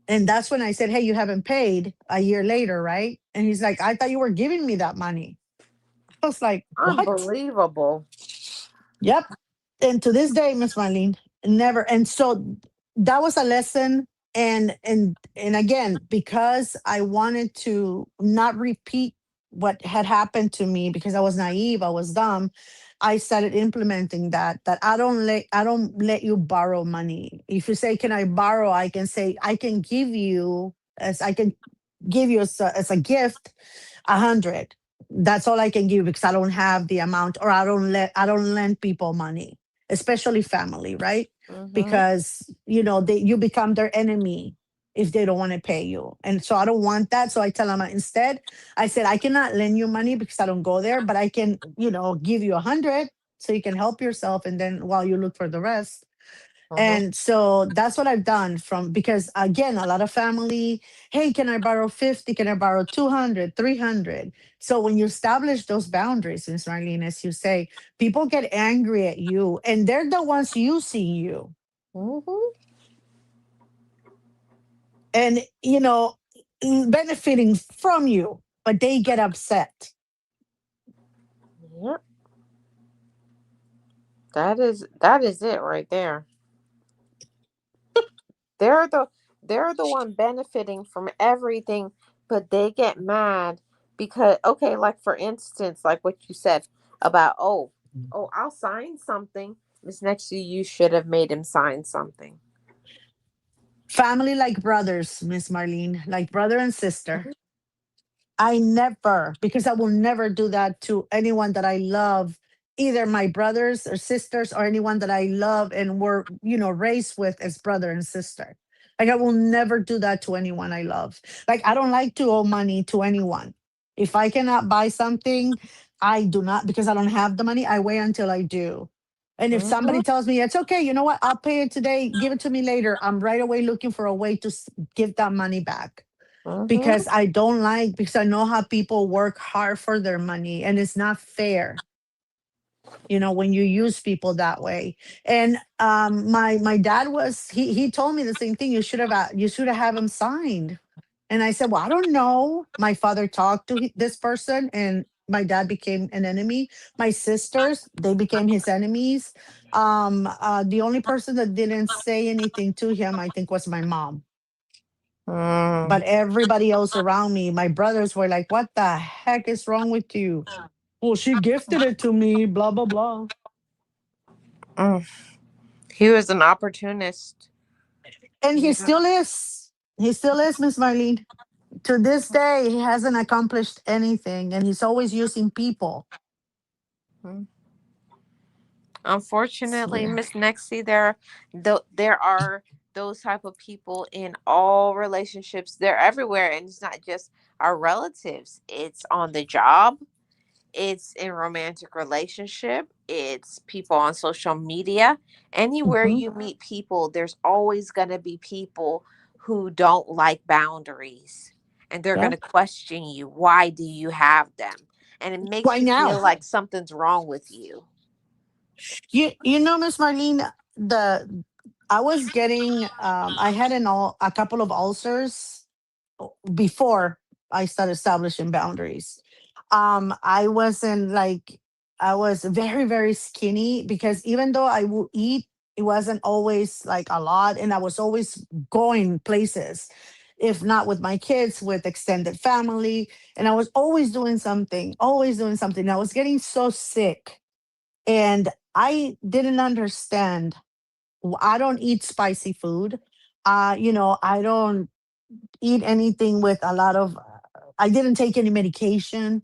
And that's when I said, hey, you haven't paid a year later, right? And he's like, I thought you were giving me that money. I was like, what? Unbelievable. Yep. And to this day, Miss Marlene, never. And so that was a lesson. And again, because I wanted to not repeat what had happened to me because I was naive, I was dumb. I started implementing that I don't let you borrow money. If you say, can I borrow? I can say I can give you as I can give you as a gift 100. That's all I can give because I don't have the amount, or I don't lend people money, especially family, right? Mm-hmm. Because you become their enemy if they don't want to pay you. And so I don't want that. So I tell them instead, I said I cannot lend you money because I don't go there, but I can, give you 100 so you can help yourself, and then while you look for the rest. Mm-hmm. And so that's what I've done from, because again, a lot of family, hey, can I borrow 50? Can I borrow 200, 300? So when you establish those boundaries, Ms. Marlene, as you say, people get angry at you and they're the ones using you Mm-hmm. and, benefiting from you, but they get upset. Yep. That is it right there. They're the they're the one benefiting from everything, but they get mad because, okay, like for instance, like what you said about, oh, I'll sign something. Miss Next to you should have made him sign something. Family like brothers, Miss Marlene, like brother and sister. Mhm. I never, because I will never do that to anyone that I love, either my brothers or sisters or anyone that I love and were, raised with as brother and sister. Like I will never do that to anyone I love. Like I don't like to owe money to anyone. If I cannot buy something, I do not, because I don't have the money. I wait until I do. And if Mhm. somebody tells me it's okay, you know what? I'll pay it today. Give it to me later. I'm right away looking for a way to give that money back, Mhm. because I don't like, because I know how people work hard for their money and it's not fair, when you use people that way. And my dad was, he told me the same thing. You should have had him signed. And I said, well, I don't know. My father talked to this person and my dad became an enemy. My sisters, they became his enemies. The only person that didn't say anything to him, I think, was my mom. But Mm. everybody else around me, my brothers were like, what the heck is wrong with you? Well, she gifted it to me, blah, blah, blah. Mm. He was an opportunist. And he Yeah. still is. He still is, Miss Marlene. To this day, he hasn't accomplished anything and he's always using people. Mm. So, Unfortunately, yeah. Miss Nexie, there are those type of people in all relationships. They're everywhere, and it's not just our relatives. It's on the job. It's in romantic relationship. It's people on social media. Anywhere Mhm. you meet people, there's always going to be people who don't like boundaries, and they're going Yeah. to question you. Why do you have them? And it makes Why you feel now? like something's wrong with you. You know, Miss Marlene, I was getting I had a couple of ulcers before I started establishing boundaries. I wasn't like, I was very, very skinny because even though I would eat, it wasn't always like a lot. And I was always going places, if not with my kids, with extended family. And I was always doing something, always doing something. I was getting so sick. And I didn't understand. I don't eat spicy food. I don't eat anything with a lot of, I didn't take any medication.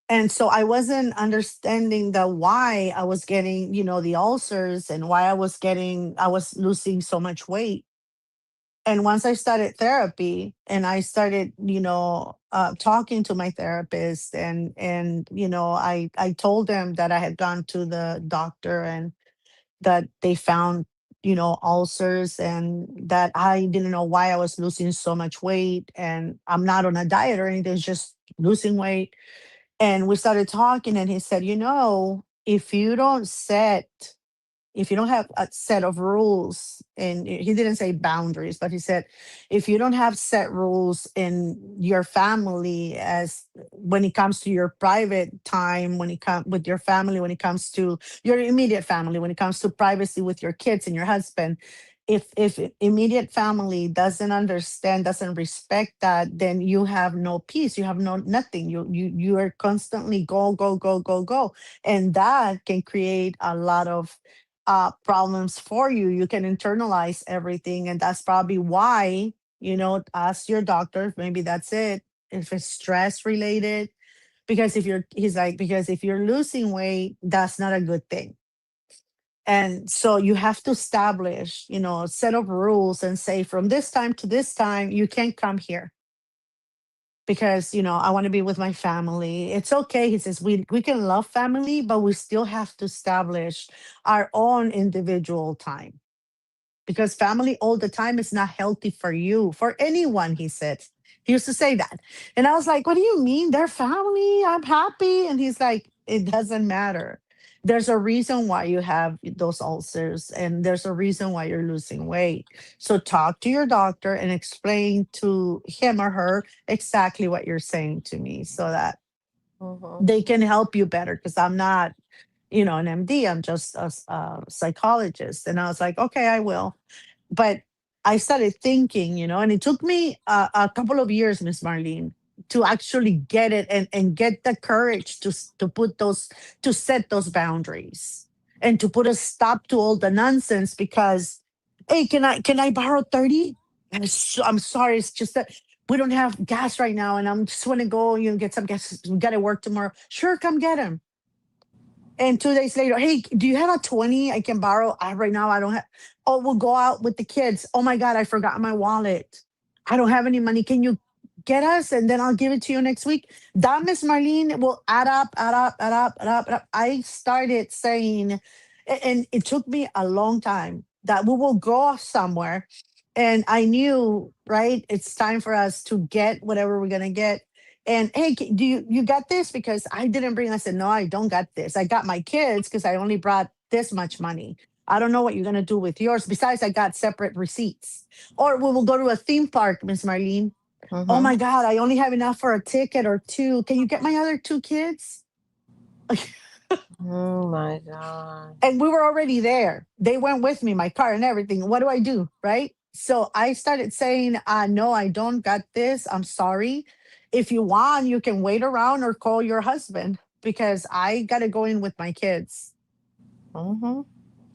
And so I wasn't understanding the why I was getting, the ulcers, and why I was losing so much weight. And once I started therapy and I started, talking to my therapist, and I told them that I had gone to the doctor and that they found ulcers, and that I didn't know why I was losing so much weight. And I'm not on a diet or anything, it's just losing weight. And we started talking, and he said, if you don't set if you don't have a set of rules, and he didn't say boundaries, but he said if you don't have set rules in your family, as when it comes to your private time, when it comes with your family, when it comes to your immediate family, when it comes to privacy with your kids and your husband, if immediate family doesn't understand, doesn't respect that, then you have no peace, you have no nothing, you are constantly go go go go go, and that can create a lot of problems for you. You can internalize everything, and that's probably why, ask your doctor. Maybe that's it. If it's stress related, because he's like, because if you're losing weight, that's not a good thing. And so you have to establish, a set of rules and say from this time to this time, you can't come here because I want to be with my family. It's okay. He says we can love family, but we still have to establish our own individual time, because family all the time is not healthy for you, for anyone, he said. He used to say that. And I was like, what do you mean? They're family. I'm happy. And he's like, it doesn't matter. There's a reason why you have those ulcers, and there's a reason why you're losing weight. So talk to your doctor and explain to him or her exactly what you're saying to me, so that Mm-hmm. they can help you better, because I'm not, an MD. I'm just a psychologist. And I was like, okay, I will. But I started thinking, and it took me a couple of years, Miss Marlene, to actually get it, and get the courage to put to set those boundaries, and to put a stop to all the nonsense. Because, hey, can I borrow 30? I'm sorry, it's just that we don't have gas right now, and I'm just want to go, get some gas. We got to work tomorrow. Sure, come get him. And 2 days later, hey, do you have a 20 I can borrow? Right now, I don't have. Oh, we'll go out with the kids. Oh my God, I forgot my wallet. I don't have any money. Can you get us? And then I'll give it to you next week. That, Miss Marlene, will add up, add up, add up, add up, add up. I started saying, and it took me a long time, that we will go somewhere. And I knew, right, it's time for us to get whatever we're going to get. And hey, do you got this? Because I didn't bring. I said, no, I don't got this. I got my kids because I only brought this much money. I don't know what you're gonna do with yours. Besides, I got separate receipts. Or we will go to a theme park, Miss Marlene. Oh Mm-hmm. my God, I only have enough for a ticket or two. Can you get my other two kids? Oh my God. And we were already there. They went with me, my car and everything. What do I do? Right. So I started saying, no, I don't got this. I'm sorry. If you want, you can wait around or call your husband, because I got to go in with my kids. Mm-hmm.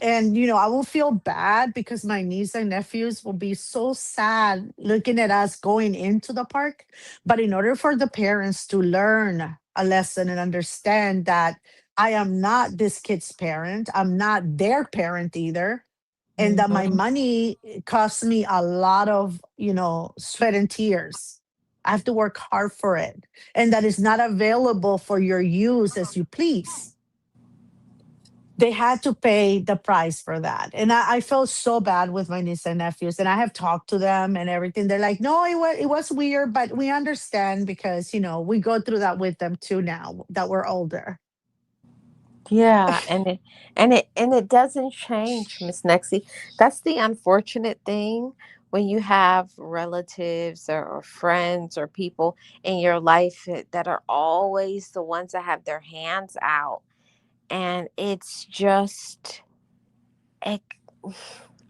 And, I will feel bad, because my niece and nephews will be so sad looking at us going into the park. But in order for the parents to learn a lesson and understand that I am not this kid's parent, I'm not their parent either, and that my Mm-hmm. money costs me a lot of, sweat and tears. I have to work hard for it, and that is not available for your use as you please. They had to pay the price for that. And I felt so bad with my niece and nephews. And I have talked to them and everything. They're like, no, it was weird, but we understand, because, we go through that with them too now that we're older. Yeah, and it doesn't change, Miss Nexie. That's the unfortunate thing when you have relatives or friends or people in your life that are always the ones that have their hands out, and it's just ex-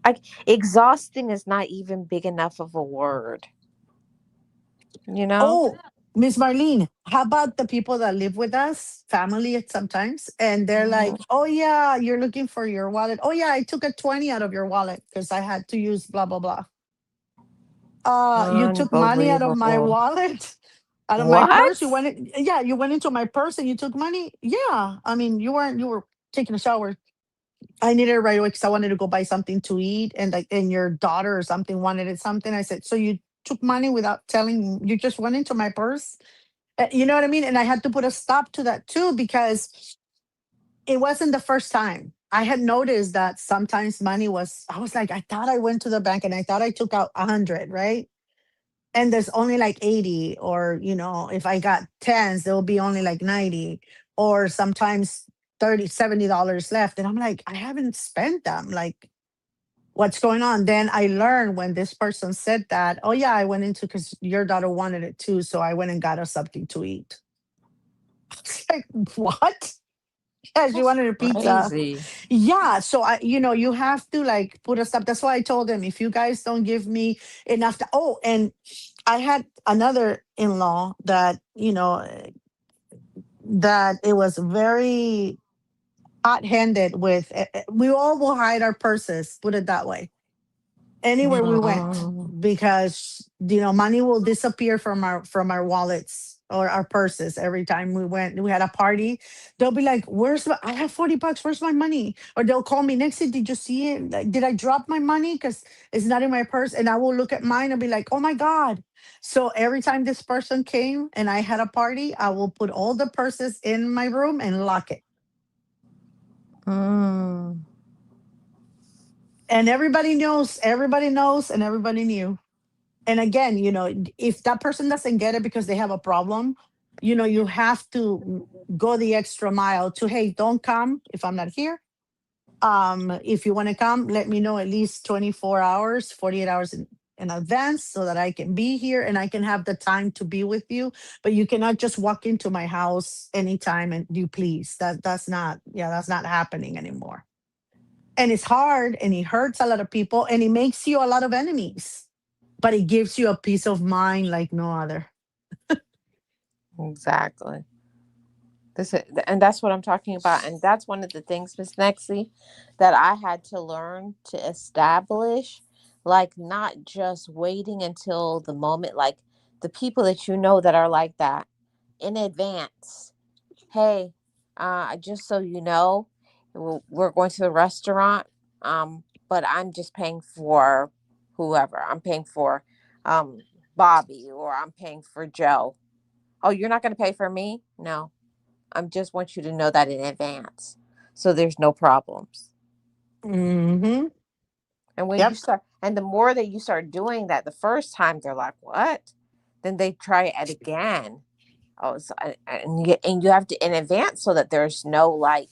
like exhausting is not even big enough of a word, you know? Oh, Miss Marlene, how about the people that live with us, family sometimes, and they're Mhm. like, oh, yeah, you're looking for your wallet. Oh, yeah, I took a 20 out of your wallet because I had to use blah, blah, blah. You took money out of my Unbelievable. wallet, out of my purse. What? Yeah, you went into my purse and you took money. Yeah, I mean, you were taking a shower. I needed it right away because I wanted to go buy something to eat, and and your daughter or something wanted it something. I said, so you took money without telling? You just went into my purse. You know what I mean? And I had to put a stop to that too, because it wasn't the first time. I had noticed that sometimes money was, I was like, I thought I went to the bank and I thought I took out 100, right? And there's only like 80, or, if I got tens, there will be only like 90, or sometimes 30, $70 left. And I'm like, I haven't spent them. Like, what's going on? Then I learned when this person said that, oh, yeah, I went into because your daughter wanted it too. So I went and got her something to eat. It's like, what? Yeah, she That's wanted a pizza. crazy. Yeah. So you have to like put a stop. That's why I told him, if you guys don't give me enough oh, and I had another in-law that, that it was very hot-handed with. We all will hide our purses, put it that way, anywhere we went, Mm. because money will disappear from our wallets or our purses. Every time we had a party, they'll be like, I have $40, where's my money? Or they'll call me, Nixie, did you see it? Like, did I drop my money? Because it's not in my purse. And I will look at mine and be like, oh my God. So every time this person came and I had a party, I will put all the purses in my room and lock it. Mm. And everybody knows, and everybody knew. And again, if that person doesn't get it because they have a problem, you have to go the extra mile to, hey, don't come if I'm not here. If you want to come, let me know at least 24 hours, 48 hours in advance, so that I can be here and I can have the time to be with you. But you cannot just walk into my house anytime and you please. That's not happening anymore. And it's hard and it hurts a lot of people and it makes you a lot of enemies, but it gives you a peace of mind like no other. Exactly. And that's what I'm talking about. And that's one of the things, Miss Nexie, that I had to learn to establish, like not just waiting until the moment, like the people that you know that are like that in advance. Hey, just so you know, we're going to the restaurant, but I'm just paying for whoever. I'm paying for um, Bobby, or I'm paying for Joe. Oh, you're not going to pay for me? No, I just want you to know that in advance, so there's no problems. Hmm. And when you Yep. start, and the more that you start doing that, the first time they're like, "What?" Then they try it again. Oh, so, and you have to in advance, so that there's no like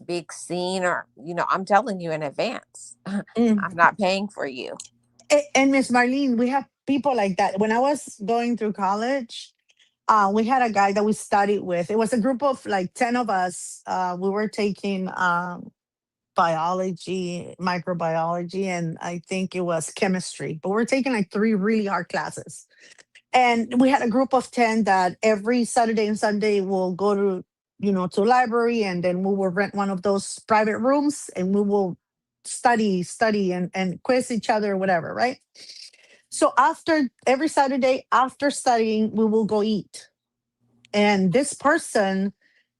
big scene, or I'm telling you in advance. Mm. I'm not paying for you. And Miss Marlene, we have people like that. When I was going through college, we had a guy that we studied with. It was a group of like 10 of us. We were taking biology, microbiology, and I think it was chemistry. But we're taking like three really hard classes. And we had a group of 10 that every Saturday and Sunday will go to library, and then we will rent one of those private rooms and we will study and quiz each other, whatever, right? So after every Saturday, after studying, we will go eat. And this person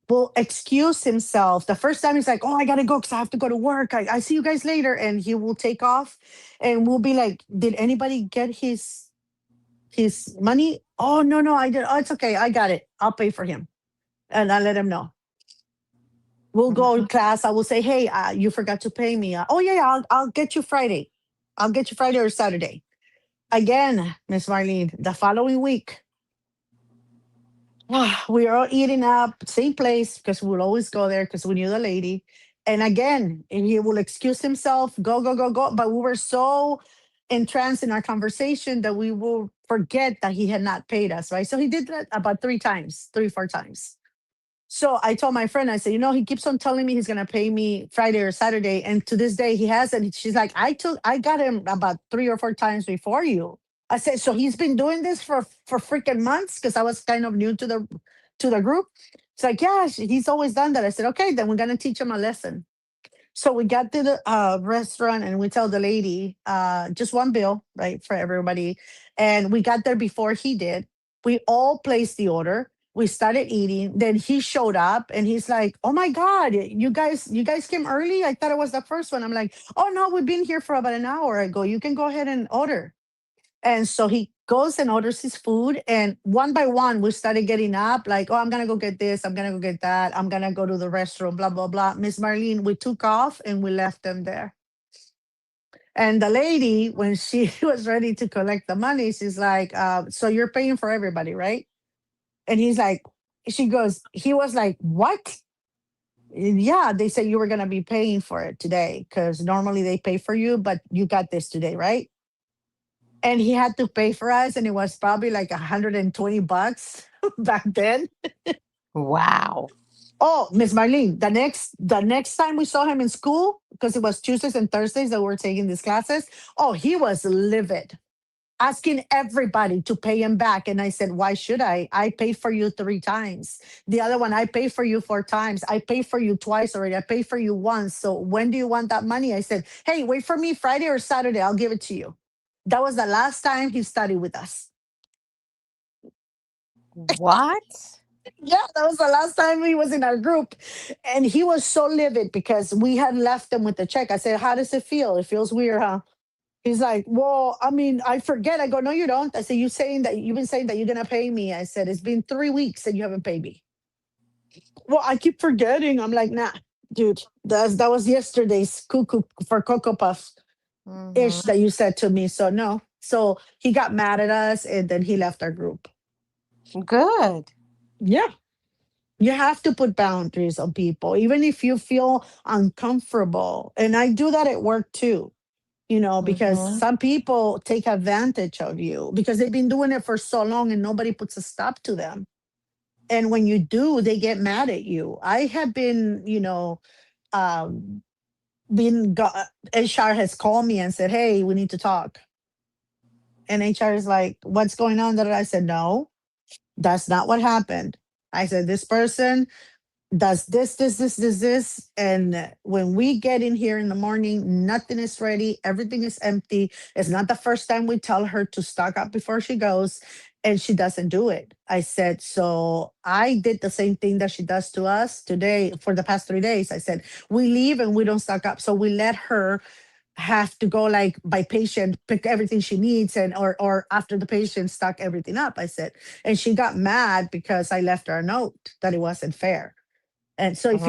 will excuse himself. The first time he's like, oh, I gotta go because I have to go to work. I see you guys later. And he will take off and we'll be like, did anybody get his money? Oh, no, no, I did. Oh, it's okay. I got it. I'll pay for him. And I let him know. We'll go to Mhm. class. I will say, hey, you forgot to pay me. Oh, yeah, yeah, I'll get you Friday. I'll get you Friday or Saturday. Again, Miss Marlene, the following week, we are all eating up, same place, because we'll always go there because we knew the lady. And again, and he will excuse himself, go, go, go, go. But we were so entranced in our conversation that we will forget that he had not paid us, right? So he did that about 3 times, 4 times. So I told my friend, I said, he keeps on telling me he's gonna pay me Friday or Saturday, and to this day he hasn't. She's like, I got him about 3 or 4 times before you. I said, so he's been doing this for freaking months, because I was kind of new to the group. It's like, yeah, he's always done that. I said, okay, then we're gonna teach him a lesson. So we got to the restaurant and we tell the lady just one bill, right, for everybody. And we got there before he did. We all placed the order. We started eating. Then he showed up and he's like, "Oh my God, you guys came early. I thought it was the first one." I'm like, "Oh no, we've been here for about an hour ago. You can go ahead and order." And so he goes and orders his food. And one by one, we started getting up, like, oh, I'm going to go get this. I'm going to go get that. I'm going to go to the restroom, blah, blah, blah. Miss Marlene, we took off and we left them there. And the lady, when she was ready to collect the money, she's like, so you're paying for everybody, right? And he's like, she goes, he was like, what? Yeah, they said you were going to be paying for it today because normally they pay for you, but you got this today, right? And he had to pay for us, and it was probably like $120 back then. Wow. Oh, Miss Marlene, the next time we saw him in school, because it was Tuesdays and Thursdays that we were taking these classes, oh, he was livid, asking everybody to pay him back. And I said, why should I? I paid for you 3 times. The other one, I paid for you 4 times. I paid for you twice already. I paid for you once. So when do you want that money? I said, hey, wait for me Friday or Saturday. I'll give it to you. That was the last time he studied with us. What? Yeah, that was the last time he was in our group. And he was so livid because we had left him with the check. I said, how does it feel? It feels weird, huh? He's like, well, I mean, I forget. I go, no, you don't. I said, you've been saying that you're gonna pay me. I said, it's been 3 weeks and you haven't paid me. Well, I keep forgetting. I'm like, nah, dude, that was yesterday's cuckoo for Cocoa Puffs ish Hmm. that you said to me. So no. So he got mad at us and then he left our group. Good. Yeah. You have to put boundaries on people, even if you feel uncomfortable. And I do that at work too, because Hmm. some people take advantage of you because they've been doing it for so long and nobody puts a stop to them. And when you do, they get mad at you. I have been, um, HR has called me and said, hey, we need to talk. And HR is like, what's going on? That I said, no, that's not what happened. I said, this person does this. And when we get in here in the morning, nothing is ready. Everything is empty. It's not the first time we tell her to stock up before she goes, and she doesn't do it. I said, so I did the same thing that she does to us today for the past 3 days. I said, we leave and we don't stock up. So we let her have to go like by patient pick everything she needs and or after the patient stock everything up. I said, and she got mad because I left her a note that it wasn't fair. And so if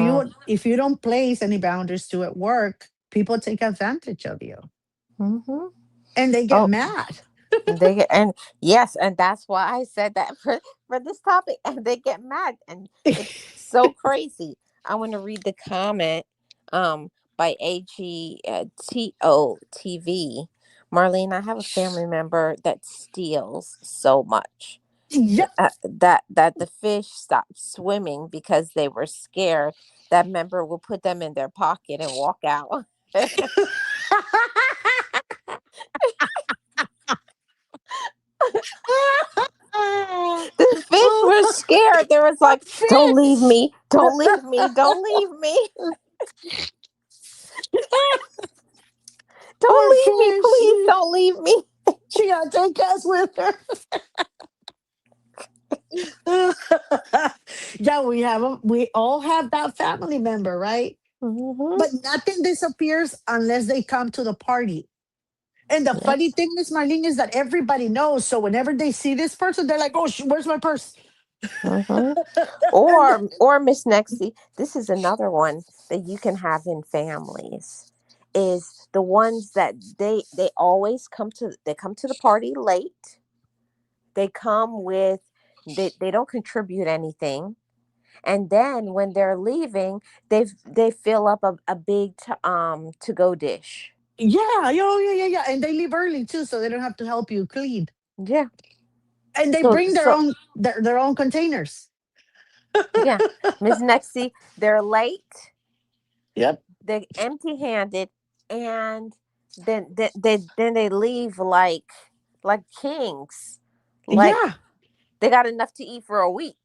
you don't place any boundaries to at work, people take advantage of you Hmm. and they get Oh, mad. and yes, and that's why I said that for this topic, and they get mad, and it's so crazy. I want to read the comment, um, by AGTOTV. Marlene, I have a family member that steals so much Yeah. that the fish stopped swimming because they were scared that member will put them in their pocket and walk out. The fish were Oh, scared. They was like, "Don't leave fish. me! Don't leave me! Don't leave me! Don't Poor leave me! fish. Please don't leave me!" She got to take us with her. Yeah, we all have that family member, right? Hmm. But nothing disappears unless they come to the party. And the funny Yes. thing, Miss Marlene, is that everybody knows. So whenever they see this person, they're like, "Oh, where's my purse?" Hmm. And Or Miss Nexty, this is another one that you can have in families. Is the ones that they always come to the party late. They come with they don't contribute anything, and then when they're leaving, they fill up a big to go dish. yeah, yeah. And they leave early too, so they don't have to help you clean. Yeah. And they So bring their so own their own containers. yeah, Miss Nexie, they're late, Yep. they're empty handed, and then they leave like kings, like Yeah. they got enough to eat for a week.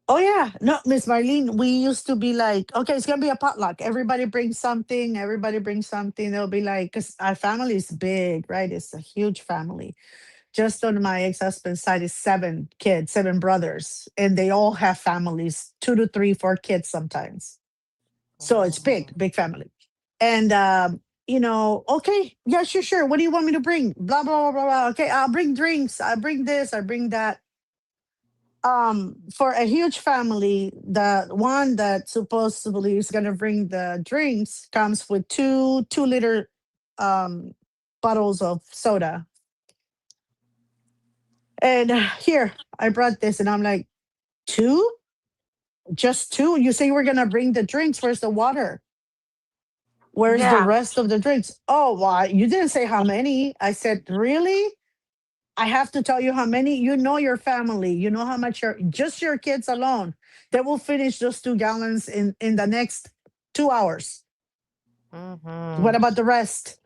Oh yeah. No, Miss Marlene, we used to be like, okay, it's gonna be a potluck. Everybody brings something. Everybody brings something. They'll be like, because our family is big, right? It's a huge family. Just on my ex-husband's side is 7 kids, 7 brothers, and they all have families, 2 to 3, 4 kids sometimes. So it's big, Mhm. big family. And Okay, yeah, sure, sure. What do you want me to bring? Blah blah blah blah blah. Okay, I'll bring drinks. I bring this. I bring that. For a huge family, the one that supposedly is gonna bring the drinks comes with 2 liter um bottles of soda. And here, I brought this, and I'm like, two? Just two? You say you were gonna bring the drinks. Where's the water? Where's the Yeah. rest of the drinks? Oh, why? You didn't say how many. I said, really? I have to tell you how many. You know your family. You know how much your kids alone. They will finish those 2 gallons in the next 2 hours. What Mm-hmm. about the rest?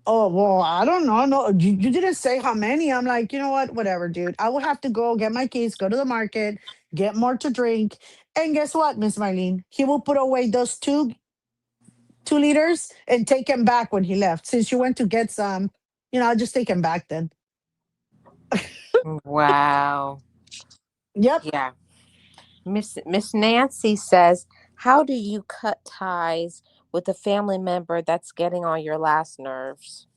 Oh well, I don't know. No, you didn't say how many. I'm like, you know what? Whatever, dude. I will have to go get my keys, go to the market, get more to drink. And guess what, Miss Marlene? He will put away those 2 liters and take them back when he left. Since you went to get some, I'll just take him back then. Wow. Yep. Yeah. Miss Nancy says, "How do you cut ties with a family member that's getting on your last nerves?"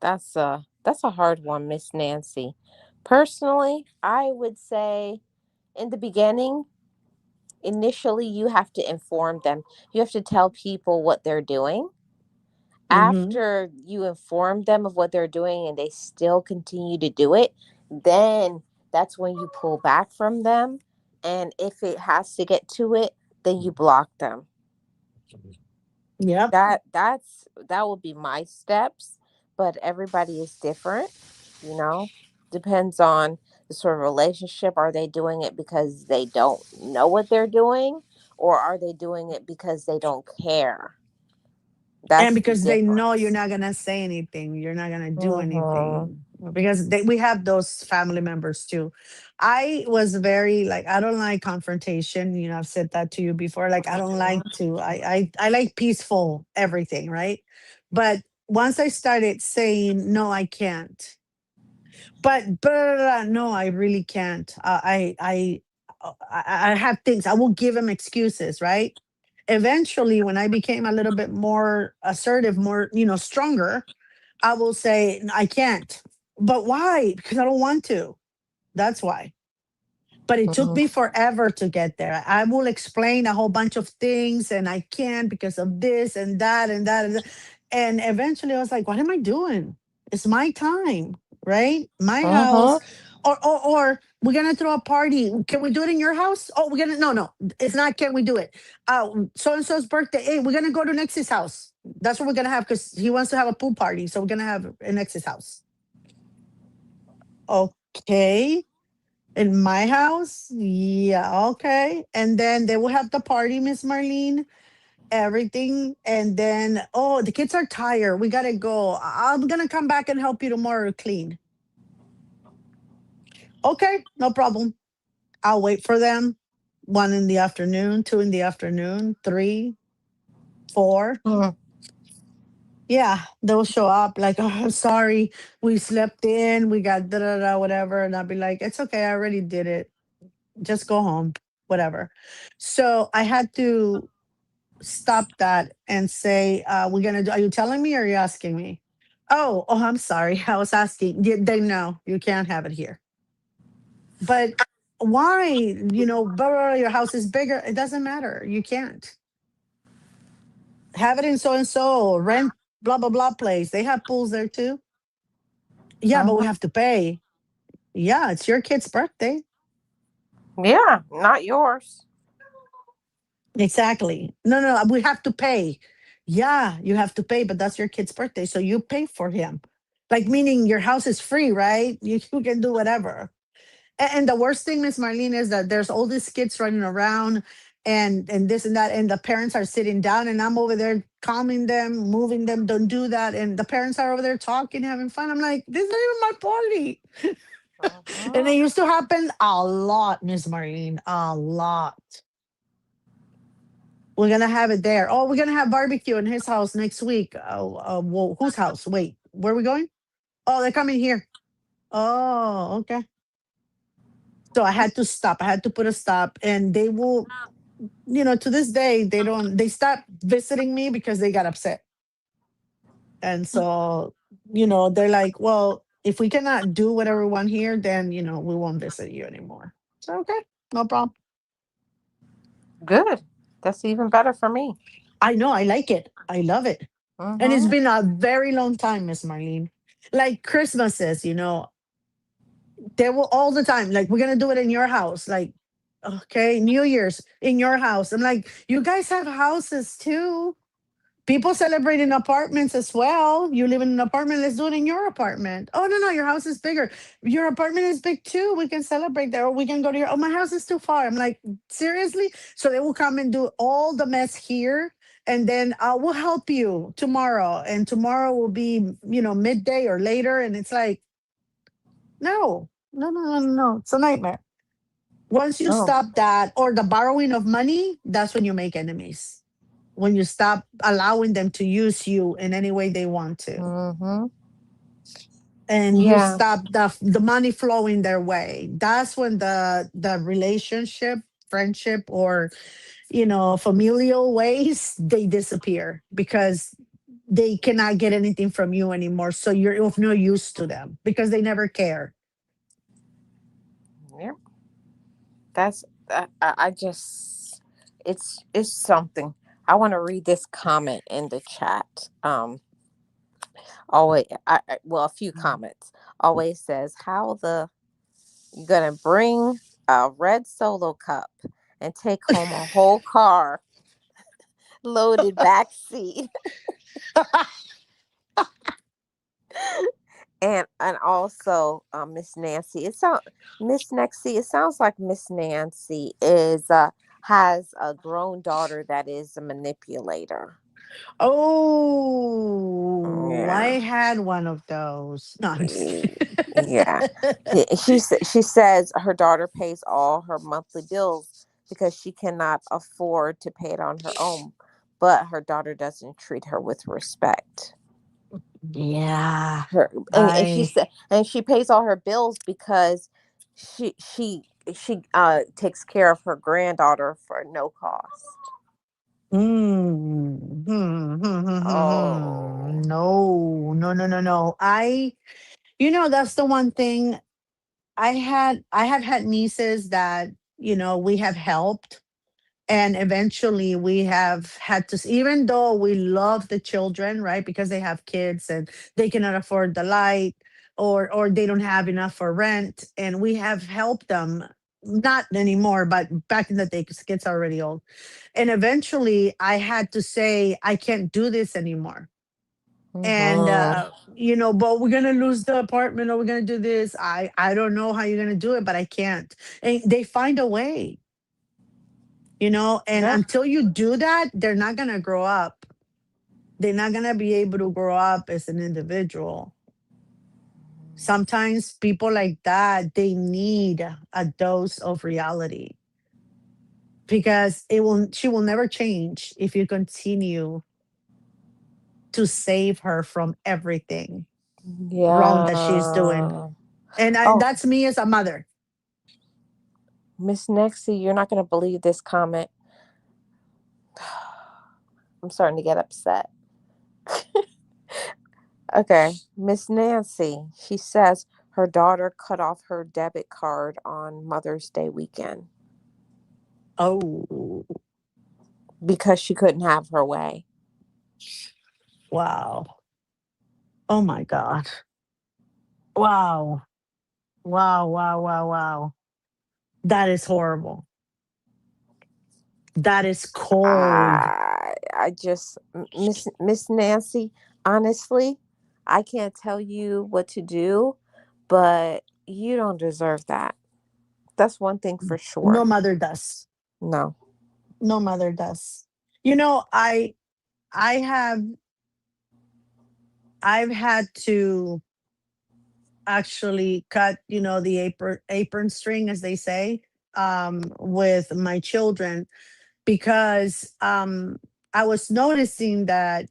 That's a hard one, Miss Nancy. Personally, I would say in the beginning, initially you have to inform them. You have to tell people what they're doing. Mm-hmm. After you inform them of what they're doing and they still continue to do it, then that's when you pull back from them. And if it has to get to it, then you block them. Yep. That would be my steps, but everybody is different, you know. Depends on the sort of relationship. Are they doing it because they don't know what they're doing, or are they doing it because they don't care? And That's the because they know you're difference. not gonna say anything, you're not gonna do Mhm. anything. Because we have those family members too. I was very like, I don't like confrontation. I've said that to you before. Like, I don't like to. I like peaceful everything, right? But once I started saying no, I can't. But no, I really can't. I have things. I will give him excuses, right? Eventually, when I became a little bit more assertive, more stronger, I will say I can't. But why? Because I don't want to. That's why. But it took Mhm. me forever to get there. I will explain a whole bunch of things, and I can't because of this and that and that and that. And eventually, I was like, "What am I doing? It's my time, right? My house, Mhm. or we're gonna throw a party. Can we do it in your house? Oh, we're gonna no, it's not. Can we do it? So and so's birthday. Hey, we're gonna go to Nex's house. That's what we're gonna have because he wants to have a pool party. So we're gonna have it in Nex's house. Okay, in my house? Yeah, okay. And then they will have the party, Miss Marlene, everything. And then, oh, the kids are tired. We gotta go. I'm gonna come back and help you tomorrow to clean. Okay, no problem. I'll wait for them. 1 in the afternoon, 2 in the afternoon, three, four. Mhm. Yeah, they'll show up like, oh, I'm sorry, we slept in, we got da da da, whatever. And I'll be like, it's okay, I already did it. Just go home, whatever. So I had to stop that and say, we're gonna do, are you telling me or are you asking me? Oh, I'm sorry. I was asking. They know you can't have it here. But why? Blah, blah, blah, your house is bigger. It doesn't matter. You can't. Have it in so and so, rent blah blah blah place. They have pools there too. Yeah, but we Mhm. have to pay. Yeah, it's your kid's birthday. Yeah, not yours. Exactly. No, no, we have to pay. Yeah, you have to pay, but that's your kid's birthday, so you pay for him. Like, meaning your house is free, right? You can do whatever. And the worst thing, Miss Marlene, is that there's all these kids running around and this and that, and the parents are sitting down, and I'm over there calming them, moving them, don't do that. And the parents are over there talking, having fun. I'm like, this is not even my party. And it Mhm. used to happen a lot, Miss Marlene, a lot. We're gonna have it there. Oh, we're gonna have barbecue in his house next week. Oh, well, whose house? Wait, where are we going? Oh, they're coming here. Oh, okay. So I had to stop. I had to put a stop, and they will. To this day, they don't. They stopped visiting me because they got upset. And so, they're like, well, if we cannot do whatever we want here, then, we won't visit you anymore. So, okay, no problem. Good. That's even better for me. I know, I like it. I love it. And it's Mm-hmm. been a very long time, Miss Marlene. Like Christmases, they will all the time, like, we're going to do it in your house. Like, okay, New Year's in your house. I'm like, you guys have houses too. People celebrate in apartments as well. You live in an apartment, let's do it in your apartment. Oh, no, no, your house is bigger. Your apartment is big too. We can celebrate there. Or we can go to my house is too far. I'm like, seriously? So they will come and do all the mess here. And then we'll help you tomorrow. And tomorrow will be, midday or later. And it's like, no, no, no, no, no, no. It's a nightmare. Once you Oh. stop that or the borrowing of money, that's when you make enemies. When you stop allowing them to use you in any way they want to, Mm-hmm. and you Yeah. stop the money flowing their way, that's when the relationship, friendship, or familial ways, they disappear because they cannot get anything from you anymore, so you're of no use to them because they never care. Yep. That's I just it's something. I want to read this comment in the chat. Always well, a few comments. Always says, how the you gonna bring a red Solo cup and take home a whole car loaded back seat. And also, Miss Nancy, Miss Nexie, it sounds like Miss Nancy is has a grown daughter that is a manipulator. Oh, I Yeah. had one of those. No, I'm just Y- kidding. yeah. She says her daughter pays all her monthly bills because she cannot afford to pay it on her own, but her daughter doesn't treat her with respect. Yeah, Her and she I said, and she pays all her bills because she takes care of her granddaughter for no cost. Mm. Hmm, hmm, hmm, hmm, hmm. Oh. No, no, no, no, no. That's the one thing. I have had nieces that, we have helped. And eventually we have had to, even though we love the children, right? Because they have kids and they cannot afford the light, or they don't have enough for rent. And we have helped them, not anymore, but back in the day, because kids are already old. And eventually I had to say, I can't do this anymore. And Mm-hmm. but we're gonna lose the apartment, or we're gonna do this. I don't know how you're gonna do it, but I can't. And they find a way, and Yeah. until you do that, they're not going to grow up. They're not going to be able to grow up as an individual. Sometimes people like that, they need a dose of reality, because she will never change if you continue to save her from everything wrong that she's doing. Yeah. And Oh, that's me as a mother. Miss Nexie, you're not going to believe this comment. I'm starting to get upset. Okay, Miss Nancy, she says her daughter cut off her debit card on Mother's Day weekend Oh, because she couldn't have her way. wow. Oh my God. Wow. Wow, wow, wow, wow. That is horrible. That is cold. I just Miss Nancy, honestly, I can't tell you what to do, but you don't deserve that. That's one thing for No sure. mother does. No. No mother does. You know, I have I've had to actually cut, the apron string, as they say, with my children, because I was noticing that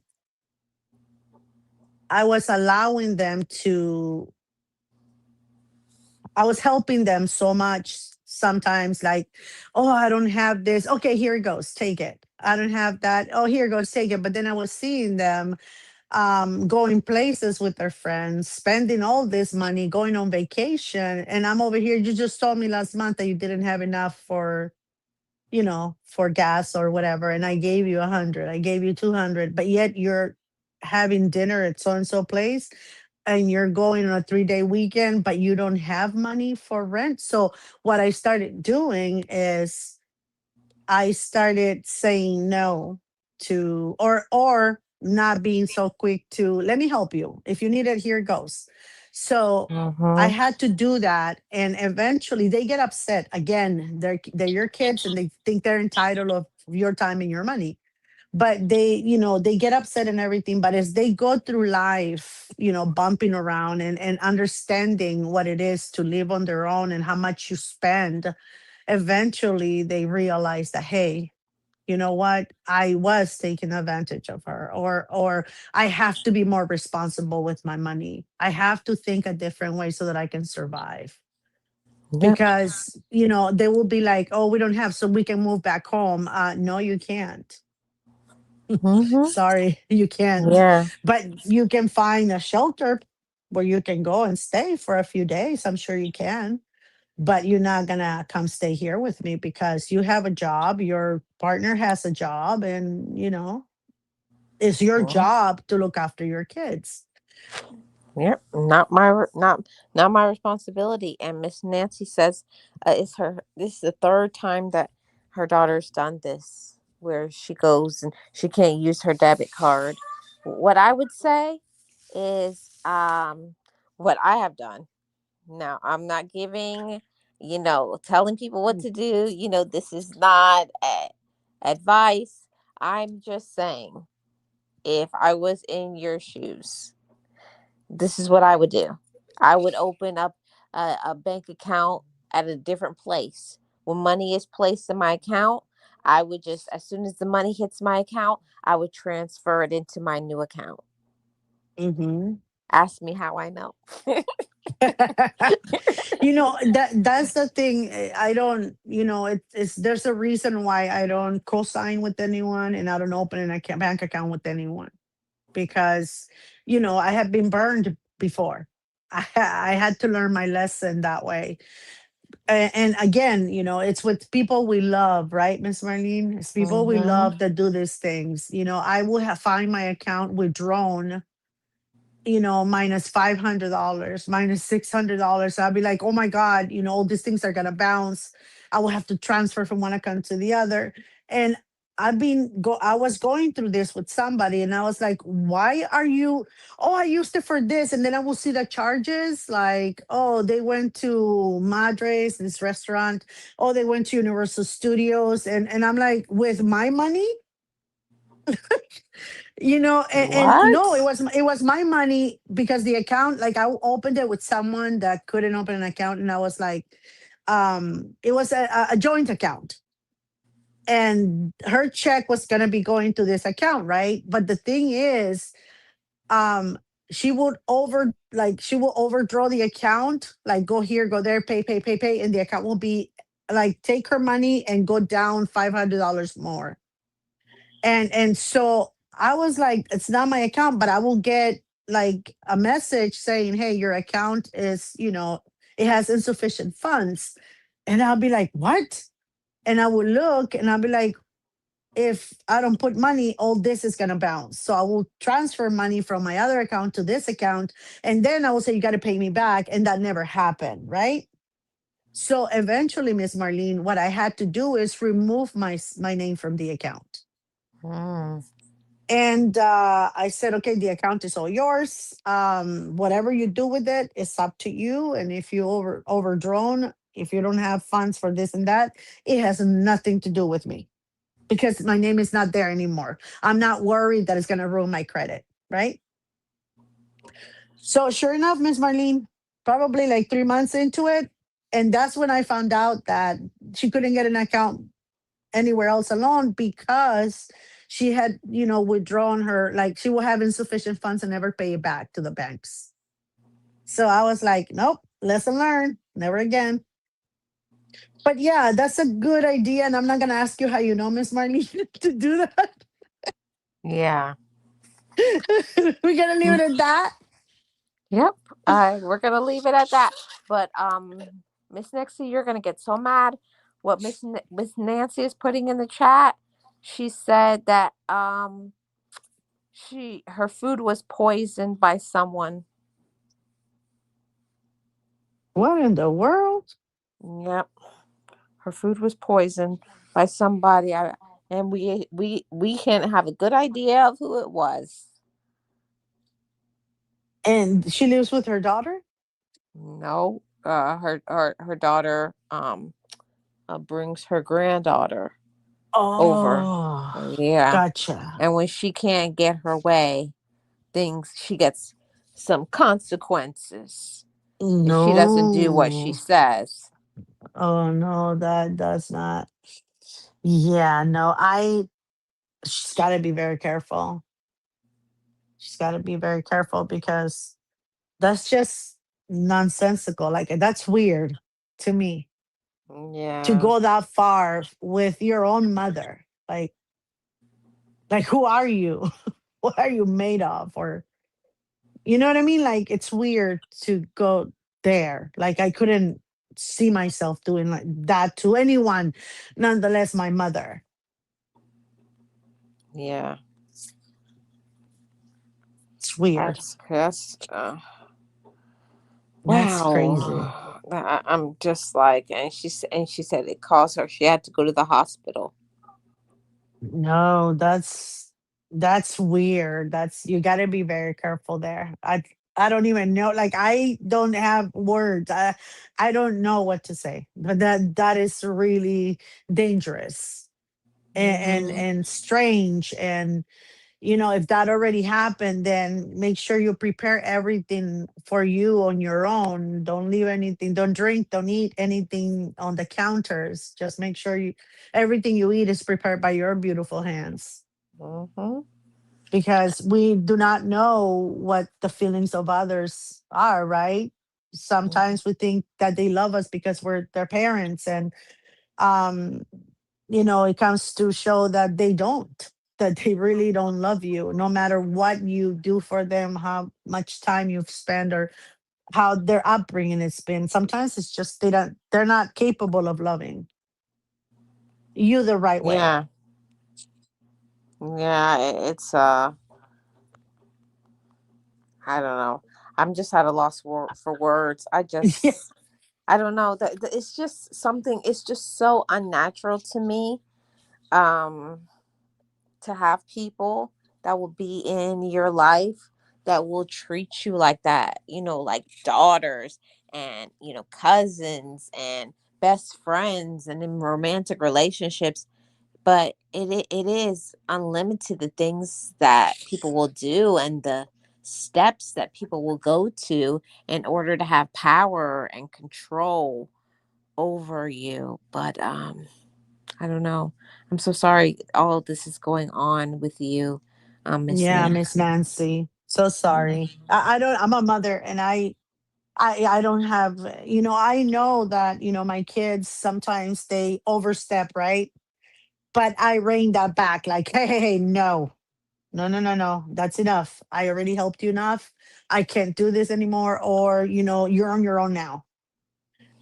I was allowing them to I was helping them so much sometimes, like, oh, I don't have this. Okay, here it goes. Take it. I don't have that. Oh, here it goes. Take it. But then I was seeing them. going places with their friends, spending all this money, going on vacation. And I'm over here. You just told me last month that you didn't have enough for, for gas or whatever. And I gave you 100, I gave you 200, but yet you're having dinner at so and so place and you're going on a 3-day weekend, but you don't have money for rent. So what I started doing is I started saying no to, or not being so quick to, let me help you. If you need it, here it goes. So I Mm-hmm. had to do that. And eventually they get upset. Again, they're your kids and they think they're entitled of your time and your money. But they get upset and everything. But as they go through life, bumping around and understanding what it is to live on their own and how much you spend, eventually they realize that, hey, you know what, I was taking advantage of her, or I have to be more responsible with my money. I have to think a different way so that I can survive. Yep. Because they will be like, oh, we don't have, so we can move back home. No, you can't. Mm-hmm. Sorry, you can't. Yeah. But you can find a shelter where you can go and stay for a few days. I'm sure you can, but you're not gonna come stay here with me because you have a job, your partner has a job, and it's your Mhm. job to look after your kids. Yep. Not my responsibility. And Miss Nancy says, it's her. This is the third time that her daughter's done this, where she goes and she can't use her debit card. What I would say is, what I have done. Now, I'm not giving, telling people what to do. This is not advice. I'm just saying, if I was in your shoes, this is what I would do. I would open up a bank account at a different place. When money is placed in my account, I would just, as soon as the money hits my account, I would transfer it into my new account. Hmm. Ask me how I know. that's the thing. I don't, it's there's a reason why I don't co-sign with anyone and I don't open an account, bank account with anyone, because I have been burned before. I had to learn my lesson that way. And again, it's with people we love, right, Miss Marlene? It's people we Mm-hmm. love that do these things. I will have find my account withdrawn, minus $500, minus $600. I'll be like, oh my God, all these things are gonna bounce. I will have to transfer from one account to the other. And I was going through this with somebody and I was like, why are you, oh, I used it for this. And then I will see the charges like, oh, they went to Madres, this restaurant. Oh, they went to Universal Studios. And I'm like, with my money? And no, What? it was my money because the account, like, I opened it with someone that couldn't open an account, and I was like, it was a joint account, and her check was gonna be going to this account, right? But the thing is, um she will overdraw the account, like, go here, go there, pay, pay, pay, pay, and the account will be like, take her money and go down $500 more. And so I was like, it's not my account, but I will get like a message saying, hey, your account is, it has insufficient funds. And I'll be like, what? And I will look and I'll be like, if I don't put money, all this is going to bounce. So I will transfer money from my other account to this account. And then I will say, you got to pay me back. And that never happened. Right. So eventually, Miss Marlene, what I had to do is remove my name from the account. Mm. And I said, okay, the account is all yours. Whatever you do with it, it's up to you. And if you overdrawn, if you don't have funds for this and that, it has nothing to do with me because my name is not there anymore. I'm not worried that it's going to ruin my credit. Right. So sure enough, Miss Marlene, probably like 3 months into it. And that's when I found out that she couldn't get an account anywhere else alone because she had, withdrawn her, like, she will have insufficient funds and never pay it back to the banks. So I was like, nope, lesson learned, never again. But yeah, that's a good idea. And I'm not going to ask you how you know, Miss Marlene, to do that. Yeah. We're gonna leave it at that. Yep. We're gonna leave it at that. But Miss Nixie, you're gonna get so mad. What Miss Nancy is putting in the chat. She said that her food was poisoned by someone. What in the world? Yep. Her food was poisoned by somebody. And we can't have a good idea of who it was. And she lives with her daughter? No, her daughter brings her granddaughter over. Oh, Yeah, gotcha. and when she can't get her way, she gets some consequences if she doesn't do what she No. says. Oh no, that does not. Yeah, no, she's gotta be very careful. She's gotta be very careful because that's just nonsensical. Like that's weird to me to Yeah, go that far with your own mother. Like who are you? What are you made of? Or you know what I mean? Like it's weird to go there. Like I couldn't see myself doing like that to anyone, nonetheless my mother. yeah, It's weird. that's That's crazy. wow. I'm just like, and she said it caused her. She had to go to the hospital. No, that's weird. That's you got to be very careful there. I don't even know. Like I don't have words. I don't know what to say. But that is really dangerous Hmm. and strange. And if that already happened, then make sure you prepare everything for you on your own. Don't leave anything. Don't drink. Don't eat anything on the counters. Just make sure everything you eat is prepared by your beautiful hands, Hmm. because we do not know what the feelings of others are. Right? Sometimes we think that they love us because we're their parents, and um it comes to show that they don't, that they really don't love you no matter what you do for them, how much time you've spent, or how their upbringing has been. Sometimes it's just they're not capable of loving you the right way. Yeah, yeah. It's I don't know. I'm just at a loss for words. Yeah, I don't know. It's just something. It's just so unnatural to me. Um, to have people that will be in your life that will treat you like that. Like daughters and cousins and best friends and in romantic relationships. But it is unlimited the things that people will do and the steps that people will go to in order to have power and control over you. But I don't know. I'm so sorry all of this is going on with you, Miss yeah, Nan. Miss Nancy, so sorry. I don't, I'm a mother, and I don't have, I know that my kids sometimes they overstep, right? But I rein that back, like, hey, hey, hey, no, no, no, no, no, that's enough. I already helped you enough. I can't do this anymore. Or, you're on your own now.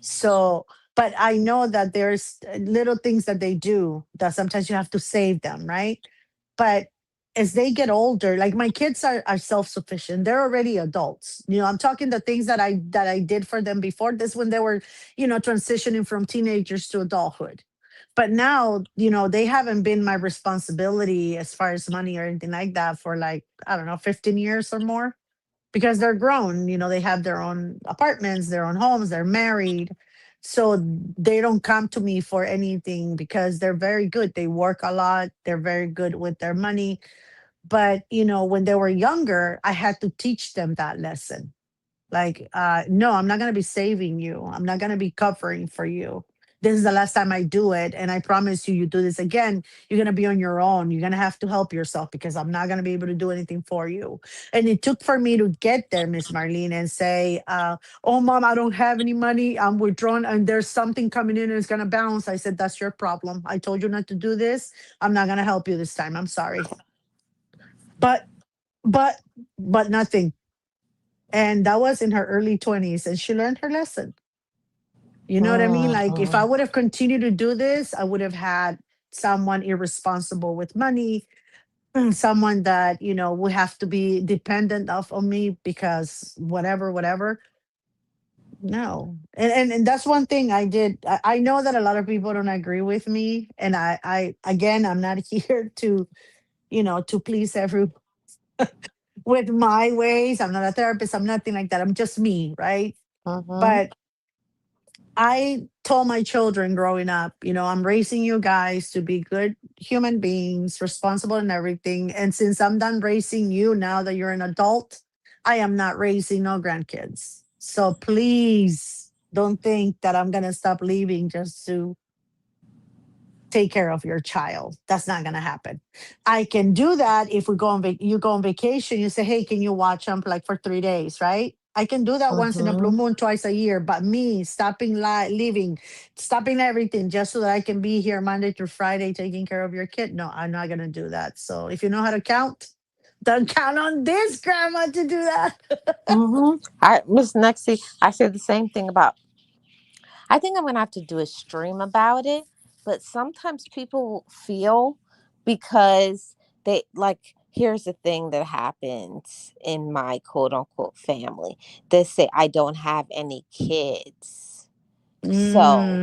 So, but I know that there's little things that they do that sometimes you have to save them, right? But as they get older, like my kids are self-sufficient. They're already adults. I'm talking the things that I did for them before this, when they were, transitioning from teenagers to adulthood. But now, they haven't been my responsibility as far as money or anything like that for, like, I don't know, 15 years or more, because they're grown. They have their own apartments, their own homes, they're married. So they don't come to me for anything because they're very good. They work a lot, they're very good with their money. But, when they were younger, I had to teach them that lesson. Like, no, I'm not going to be saving you. I'm not going to be covering for you. This is the last time I do it. And I promise you, you do this again, you're going to be on your own. You're going to have to help yourself because I'm not going to be able to do anything for you. And it took for me to get there, Miss Marlene, and say, oh, mom, I don't have any money. I'm withdrawn and there's something coming in and it's going to bounce. I said, that's your problem. I told you not to do this. I'm not going to help you this time. I'm sorry. But but nothing. And that was in her early 20s, and she learned her lesson. You know what I mean? Like, if I Mhm. would have continued to do this, I would have had someone irresponsible with money, someone that, would have to be dependent of on me because whatever, whatever. No. And that's one thing I did. I know that a lot of people don't agree with me. And I again, I'm not here to, to please everyone with my ways. I'm not a therapist. I'm nothing like that. I'm just me, right? Mhm. But I told my children growing up, I'm raising you guys to be good human beings, responsible and everything. And since I'm done raising you now that you're an adult, I am not raising no grandkids. So please don't think that I'm going to stop leaving just to take care of your child. That's not going to happen. I can do that if we go on you go on vacation, you say, "Hey, can you watch them like for 3 days?" Right? I can do that once in a blue Mhm. moon, twice a year. But me stopping leaving, stopping everything just so that I can be here Monday through Friday taking care of your kid. No, I'm not going to do that. So if you know how to count, don't count on this grandma to do that. Mhm. Miss Nexie, I said the same thing about. I think I'm gonna have to do a stream about it. But sometimes people feel because they like. Here's the thing that happens in my quote unquote family. They say I don't have any kids. So,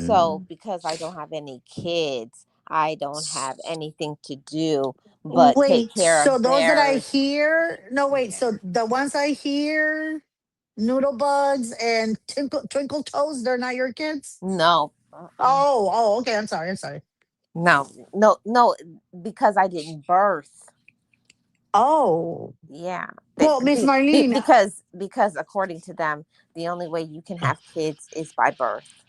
Mm. because I don't have any kids, I don't have anything to do but take Wait, care so of those that I theirs. hear, no, wait, Yeah. so the ones I hear, Noodle Bugs and Twinkle Toes, they're not your kids? No. Okay, I'm sorry, I'm sorry. No. No. No. Because I didn't birth. Oh, Yeah. well, Miss Marlene, Because according to them, the only way you can have kids is by birth.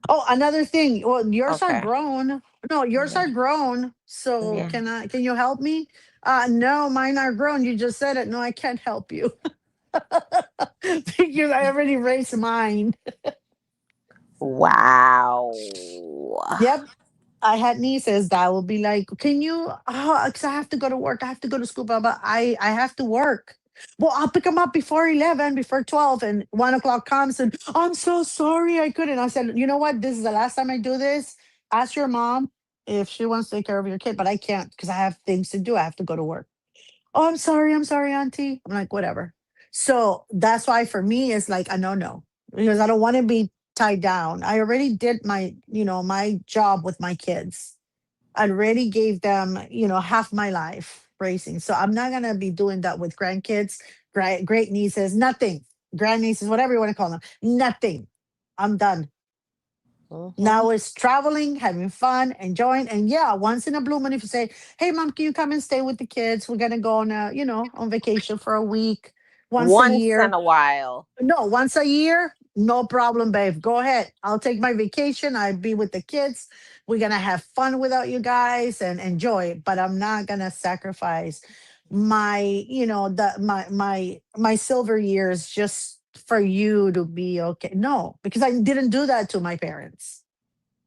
oh, another thing. Well, yours are Okay. grown. No, yours Yeah. are grown. So Yeah. can you help me? No, mine are grown. You just said it. No, I can't help you. Because I already raised mine. Wow. Yep. I had nieces that will be like, "Can you? Because I have to go to work. I have to go to school, blah, blah. I have to work. Well, I'll pick them up before 11, before 12, and 1 o'clock comes, and I'm so sorry I couldn't." I said, "You know what? This is the last time I do this. Ask your mom if she wants to take care of your kid, but I can't because I have things to do. I have to go to work." "Oh, I'm sorry, auntie." I'm like, whatever. So that's why for me, it's like a no, because I don't want to be tied down. I already did my job with my kids. I already gave them, half my life raising. So I'm not going to be doing that with grandkids, great nieces, nothing, grandnieces, whatever you want to call them, nothing. I'm done. Mhm. Now it's traveling, having fun, enjoying. And yeah, once in a blue moon, if you say, "Hey, mom, can you come and stay with the kids? We're going to go on vacation for a week once a Once in year." a while. No, once a year, no problem, babe. Go ahead. I'll take my vacation. I'll be with the kids. We're gonna have fun without you guys and enjoy it. But I'm not gonna sacrifice my, my silver years just for you to be okay. No, because I didn't do that to my parents.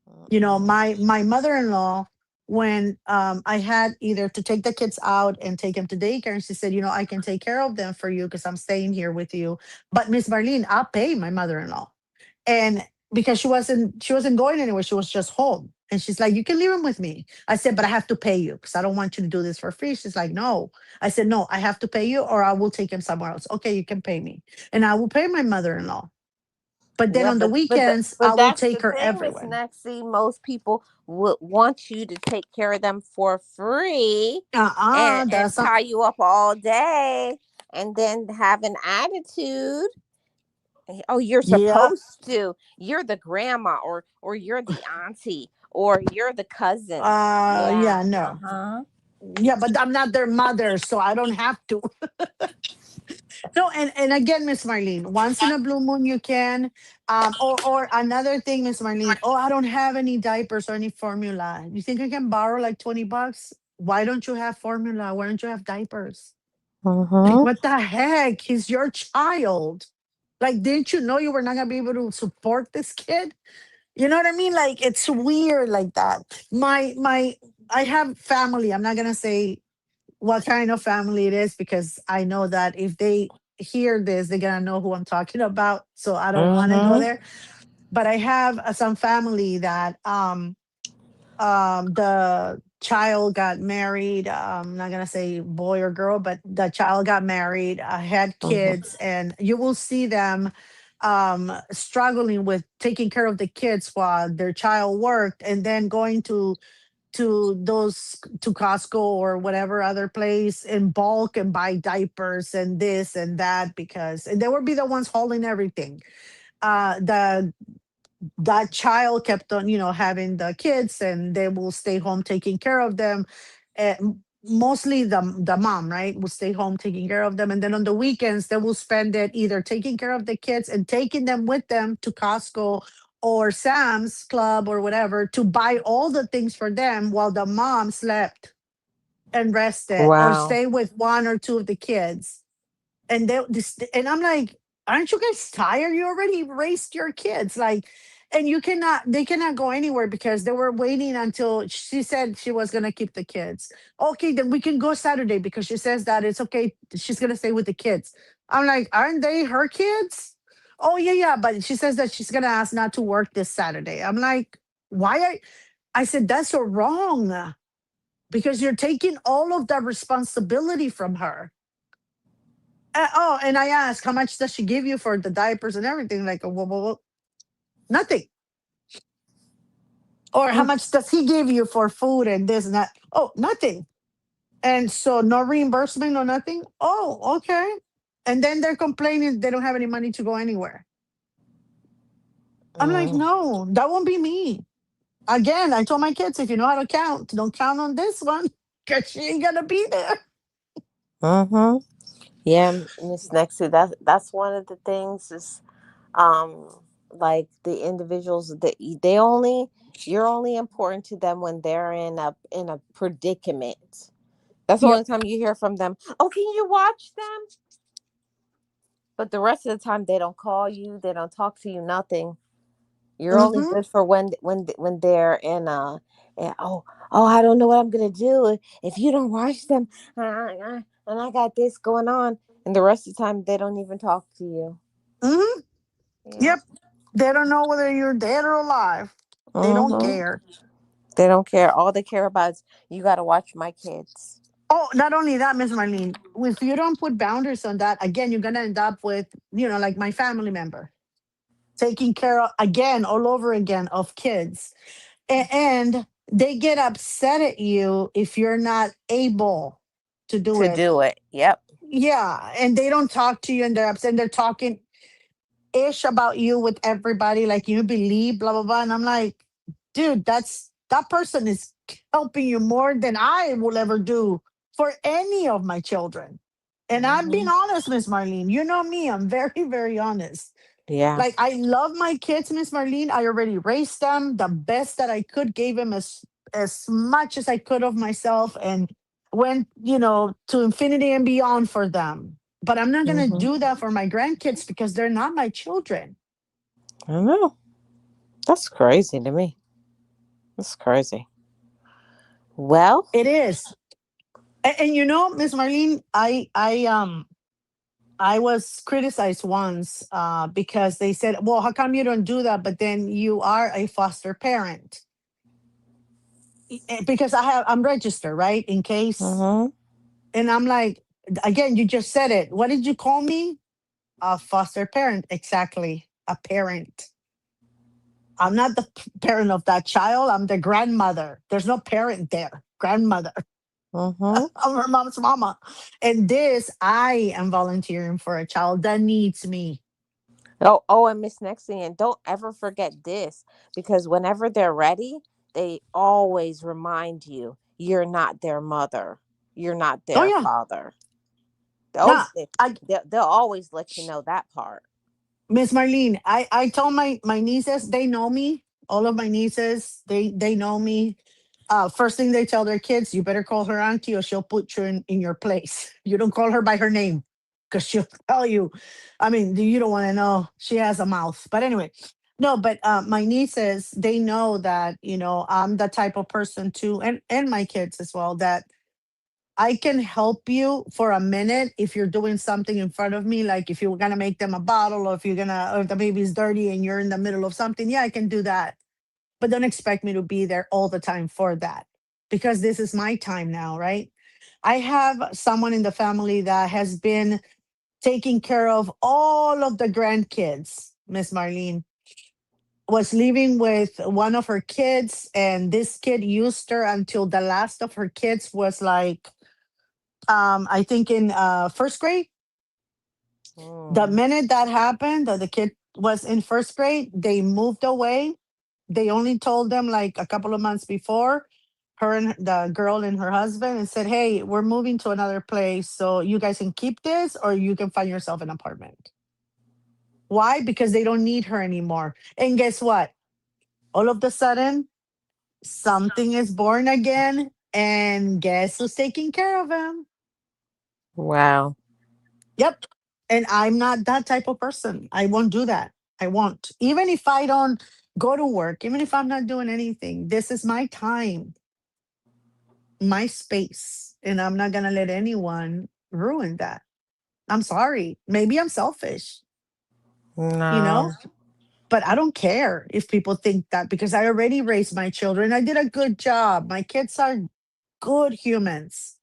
Mm-mm. My mother-in-law, when I had either to take the kids out and take them to daycare, and she said, "I can take care of them for you because I'm staying here with you, but Miss Marlene, I'll pay my mother-in-law." And because she wasn't going anywhere, she was just home, and she's like, "You can leave them with me." I said, "But I have to pay you because I don't want you to do this for free." She's like, "No." I said, "No, I have to pay you or I will take him somewhere else." "Okay, you can pay me." And I will pay my mother-in-law, but then Yeah, on the weekends I but will that's the take her thing, Miss everywhere. Nexie. Most people would want you to take care of them for free and That's not. tie you up all day and then have an attitude. Oh, you're Yeah. supposed to. You're the grandma or you're the auntie or you're the cousin. Yeah. Yeah, no. Uh-huh. Yeah, but I'm not their mother, so I don't have to. No, and again, Miss Marlene, once in a blue moon you can. Or another thing, Miss Marlene. "Oh, I don't have any diapers or any formula. You think I can borrow like $20? Why don't you have formula? Why don't you have diapers?" Like, Mm-hmm. what the heck? He's your child. Like, didn't you know you were not gonna be able to support this kid? You know what I mean? Like, it's weird like that. My I have family. I'm not gonna say what kind of family it is, because I know that if they hear this, they're gonna know who I'm talking about. So I don't want to go Mm-hmm. there. But I have some family that the child got married. I'm not gonna say boy or girl, but the child got married, had Mm-hmm. kids, and you will see them struggling with taking care of the kids while their child worked, and then going to Costco or whatever other place in bulk and buy diapers and this and that, because and they would be the ones holding everything. The That child kept on, having the kids, and they will stay home taking care of them. Mostly the mom, right, will stay home taking care of them, and then on the weekends they will spend it either taking care of the kids and taking them with them to Costco or Sam's Club or whatever to buy all the things for them while the mom slept and rested or Wow. stay with one or two of the kids. And I'm like, aren't you guys tired? You already raised your kids, like, and they cannot go anywhere because they were waiting until she said she was gonna keep the kids. Okay, then we can go Saturday because she says that it's okay. She's gonna stay with the kids. I'm like, aren't they her kids? Oh yeah, yeah, but she says that she's gonna ask not to work this Saturday. I'm like, why? I said that's so wrong because you're taking all of that responsibility from her. Oh, and I asked, how much does she give you for the diapers and everything? Like, well, nothing. Or how Mm. much does he give you for food and this and that? Oh, nothing. And so no reimbursement, no nothing. Oh, okay. And then they're complaining they don't have any money to go anywhere. I'm like, Mm. no, that won't be me. Again, I told my kids, if you know how to count, don't count on this one because she ain't gonna be there. Mm-hmm. Yeah, Miss Nexie, that's one of the things is um like the individuals that they only you're only important to them when they're in a predicament. That's the only Yep. time you hear from them. Oh, can you watch them? But the rest of the time they don't call you, they don't talk to you, nothing. You're only Mm-hmm. good for when they're oh, I don't know what I'm gonna do if you don't watch them, and I got this going on, and the rest of the time they don't even talk to you. Mm-hmm. Yeah. Yep. They don't know whether you're dead or alive. They don't Mm-hmm. care. They don't care. All they care about is you got to watch my kids. Oh, not only that, Miss Marlene, if you don't put boundaries on that, again, you're gonna end up with, like my family member taking care of again, all over again, of kids. And they get upset at you if you're not able to do To it. do it. Yep. Yeah. And they don't talk to you and they're upset and they're talking ish about you with everybody, like you believe, blah, blah, blah. And I'm like, dude, that person is helping you more than I will ever do for any of my children. And I'm being Hmm. honest, Miss Marlene. You know me, I'm very, very honest. Yeah. Like I love my kids, Miss Marlene. I already raised them the best that I could, gave them as much as I could of myself, and went, to infinity and beyond for them. But I'm not gonna Hmm. do that for my grandkids because they're not my children. I know. That's crazy to me. That's crazy. Well. It is. And Miss Marlene, I was criticized once because they said, "Well, how come you don't do that? But then you are a foster parent." Because I'm registered, right? In case, Hmm. and I'm like, again, you just said it. What did you call me? A foster parent. Exactly, a parent. I'm not the parent of that child. I'm the grandmother. There's no parent there. Grandmother. Hmm. I'm her mom's mama. And this, I am volunteering for a child that needs me. Oh, and Miss Nexian, don't ever forget this because whenever they're ready, they always remind you you're not their mother, you're not Oh their yeah. father. Nah, Those I they'll always let you know that part. Miss Marlene, I told my nieces, they know me. All of my nieces, they know me. First thing they tell their kids, you better call her auntie or she'll put you in your place. You don't call her by her name because she'll tell you. I mean, you don't want to know. She has a mouth. But anyway, no, but my nieces, they know that, I'm the type of person too, and my kids as well, that I can help you for a minute if you're doing something in front of me, like if you're gonna make them a bottle, or or if the baby's dirty and you're in the middle of something. Yeah, I can do that. But don't expect me to be there all the time for that, because this is my time now, right? I have someone in the family that has been taking care of all of the grandkids. Miss Marlene was living with one of her kids, and this kid used her until the last of her kids was like, I think in first grade. The Mm. minute that happened, that the kid was in first grade, they moved away. They only told them like a couple of months before, her and the girl and her husband, and said, "Hey, we're moving to another place, so you guys can keep this, or you can find yourself an apartment." Why? Because they don't need her anymore. And guess what? All of a sudden, something is born again, and guess who's taking care of him? Wow. Yep. And I'm not that type of person. I won't do that. I won't. Even if I don't go to work, even if I'm not doing anything, this is my time, my space. And I'm not going to let anyone ruin that. I'm sorry. Maybe I'm selfish, you No. know, but I don't care if people think that, because I already raised my children. I did a good job. My kids are good humans.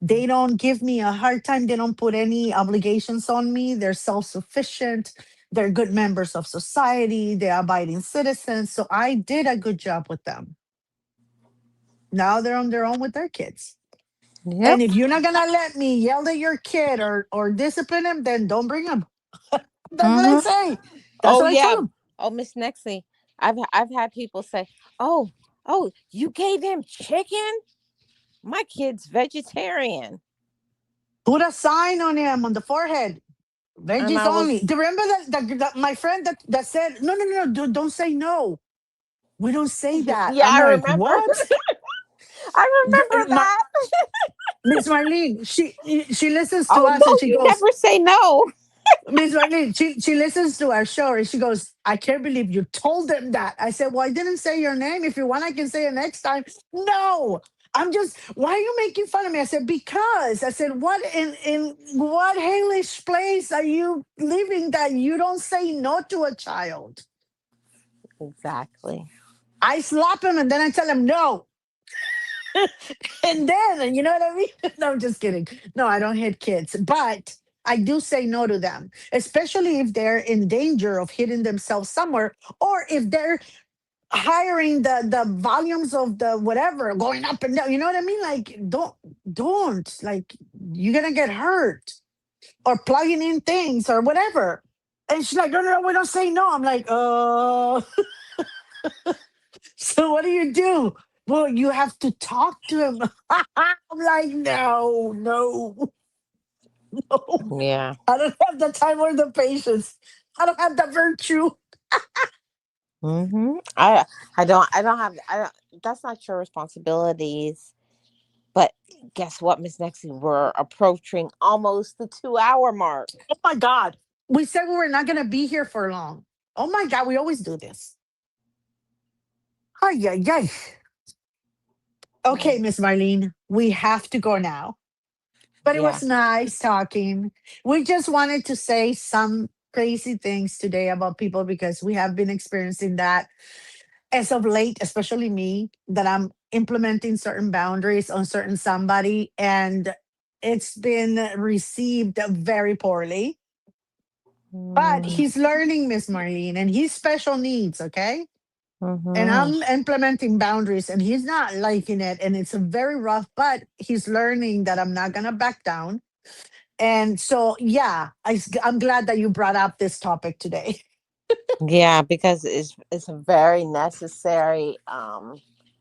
They don't give me a hard time. They don't put any obligations on me. They're self sufficient. They're good members of society. They're abiding citizens. So I did a good job with them. Now they're on their own with their kids. Yep. And if you're not going to let me yell at your kid or discipline him, then don't bring him. That's what I Hmm. say. That's Oh what I tell yeah. them. Oh, Miss Nexley, I've had people say, "Oh, oh, you gave him chicken? My kid's vegetarian." Put a sign on him on the forehead. And Veggies I only. was, Do you remember my friend that said, no, no, no, no, don't say no. We don't say that. yeah, I'm I like, remember. what? I remember My, that. Miss Marlene, she listens to Oh us no, and she you goes, never say no. Miss Marlene, she listens to our show and she goes, I can't believe you told them that. I said, well, I didn't say your name. If you want, I can say it next time. No, I'm just, why are you making fun of me? I said, because I said, what in what hellish place are you living that you don't say no to a child? Exactly. I slap him and then I tell him no. And then, you know what I mean? No, I'm just kidding. No, I don't hit kids, but I do say no to them, especially if they're in danger of hitting themselves somewhere, or if they're hiring the volumes of the whatever going up and down. You know what I mean? Like, don't like, you're gonna get hurt, or plugging in things or whatever. And she's like, no, no, no, we don't say no. I'm like, so what do you do? Well, you have to talk to him. I'm like, no, no, no. Yeah. I don't have the time or the patience. I don't have the virtue. Hmm. I don't have. I don't. That's not your responsibilities. But guess what, Miss Nexie? We're approaching almost the 2 hour mark. Oh my God. We said we were not going to be here for long. Oh my God. We always do this. Ay, ay, ay. Okay, Miss Marlene, we have to go now. But it Yeah. was nice talking. We just wanted to say some crazy things today about people, because we have been experiencing that as of late, especially me, that I'm implementing certain boundaries on certain somebody, and it's been received very poorly. But Mm-hmm. he's learning, Miss Marlene, and he's special needs, okay? And Mm-hmm. I'm implementing boundaries and he's not liking it. And it's a very rough, but he's learning that I'm not going to back down. And so, yeah, I'm glad that you brought up this topic today. Yeah, because it's a very necessary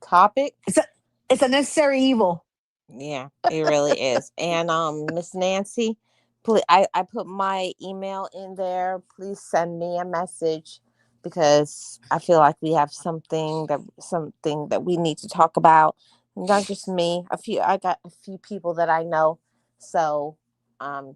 topic. It's a, it's a necessary evil. Yeah, it really is. And Miss Nancy, please, I put my email in there. Please send me a message because I feel like we have something that we need to talk about. Not just me. I got a few people that I know. So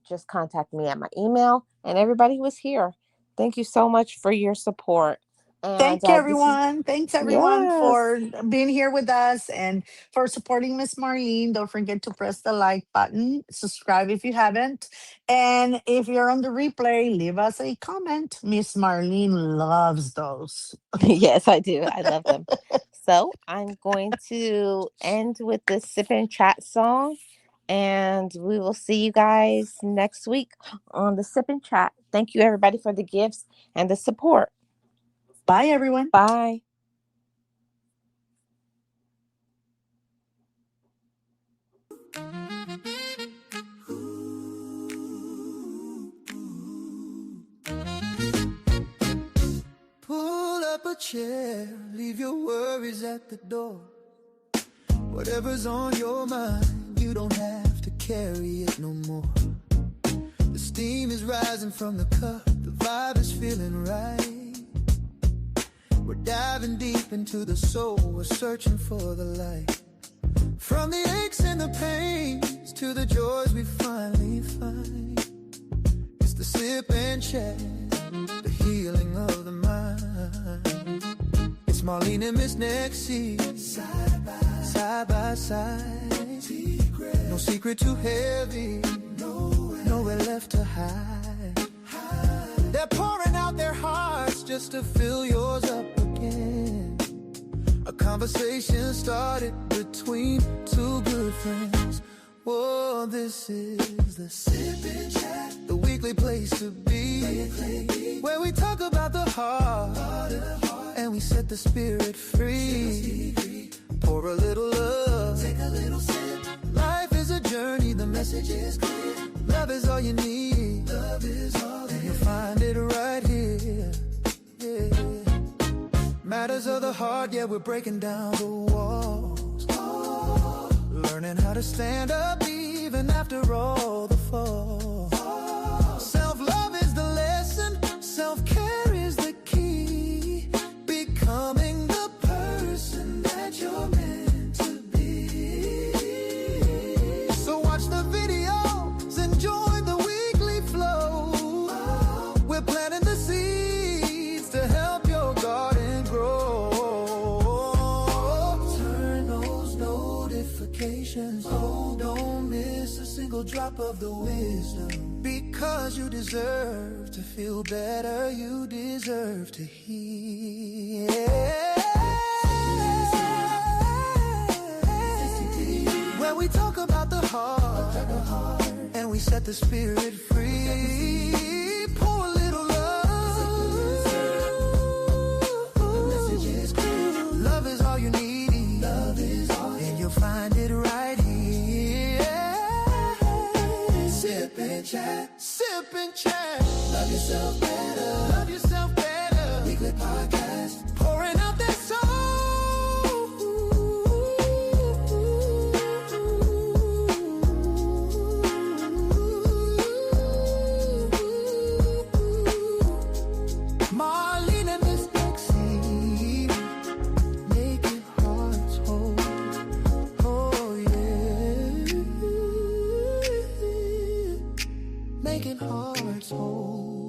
just contact me at my email, and everybody who was here. Thank you so much for your support. And Thank you, this is, everyone. Thanks, everyone, yes. for being here with us and for supporting Miss Marlene. Don't forget to press the like button, subscribe if you haven't. And if you're on the replay, leave us a comment. Miss Marlene loves those. Yes, I do. I love them. So I'm going to end with this sip and chat song, and we will see you guys next week on the sip and chat. Thank you, everybody, for the gifts and the support. Bye, everyone. Bye. Pull up a chair, leave your worries at the door. Whatever's on your mind, you don't have to carry it no more. The steam is rising from the cup, the vibe is feeling right. We're diving deep into the soul, we're searching for the light. From the aches and the pains to the joys we finally find. It's the sip and chat, the healing of the mind. It's Marlene and Miss Nexie, side by side. No secret too heavy, nowhere left to hide. They're pouring out their hearts just to fill yours up again. A conversation started between two good friends. Whoa, this is the Sip and Chat, the weekly place to be, where we talk about the heart and we set the spirit free. Pour a little love, take a little sip. Life is a journey, the message is clear. Love is all you need, love is all, and you'll find it right here. Yeah. Matters of the heart, yeah, we're breaking down the walls. Learning how to stand up even after all the fall. Self-love is the lesson, self-care is the key. Becoming the person that you're meant to be. So watch the videos and join the weekly flow. We're planting the seeds to help your garden grow. Turn those notifications on, don't miss a single drop of the wisdom. Because you deserve to feel better, you deserve to heal. Where we talk about the heart and we set the spirit free. Pour a little love. The message is clear. Love is all you need. Love is all, and you'll find it right here. Sip and chat. Sip and chat. Love yourself better. Love yourself better. Weekly podcast. Pouring out that soul. Marlene and Miss Nexie, making hearts whole. Oh yeah, making hearts whole.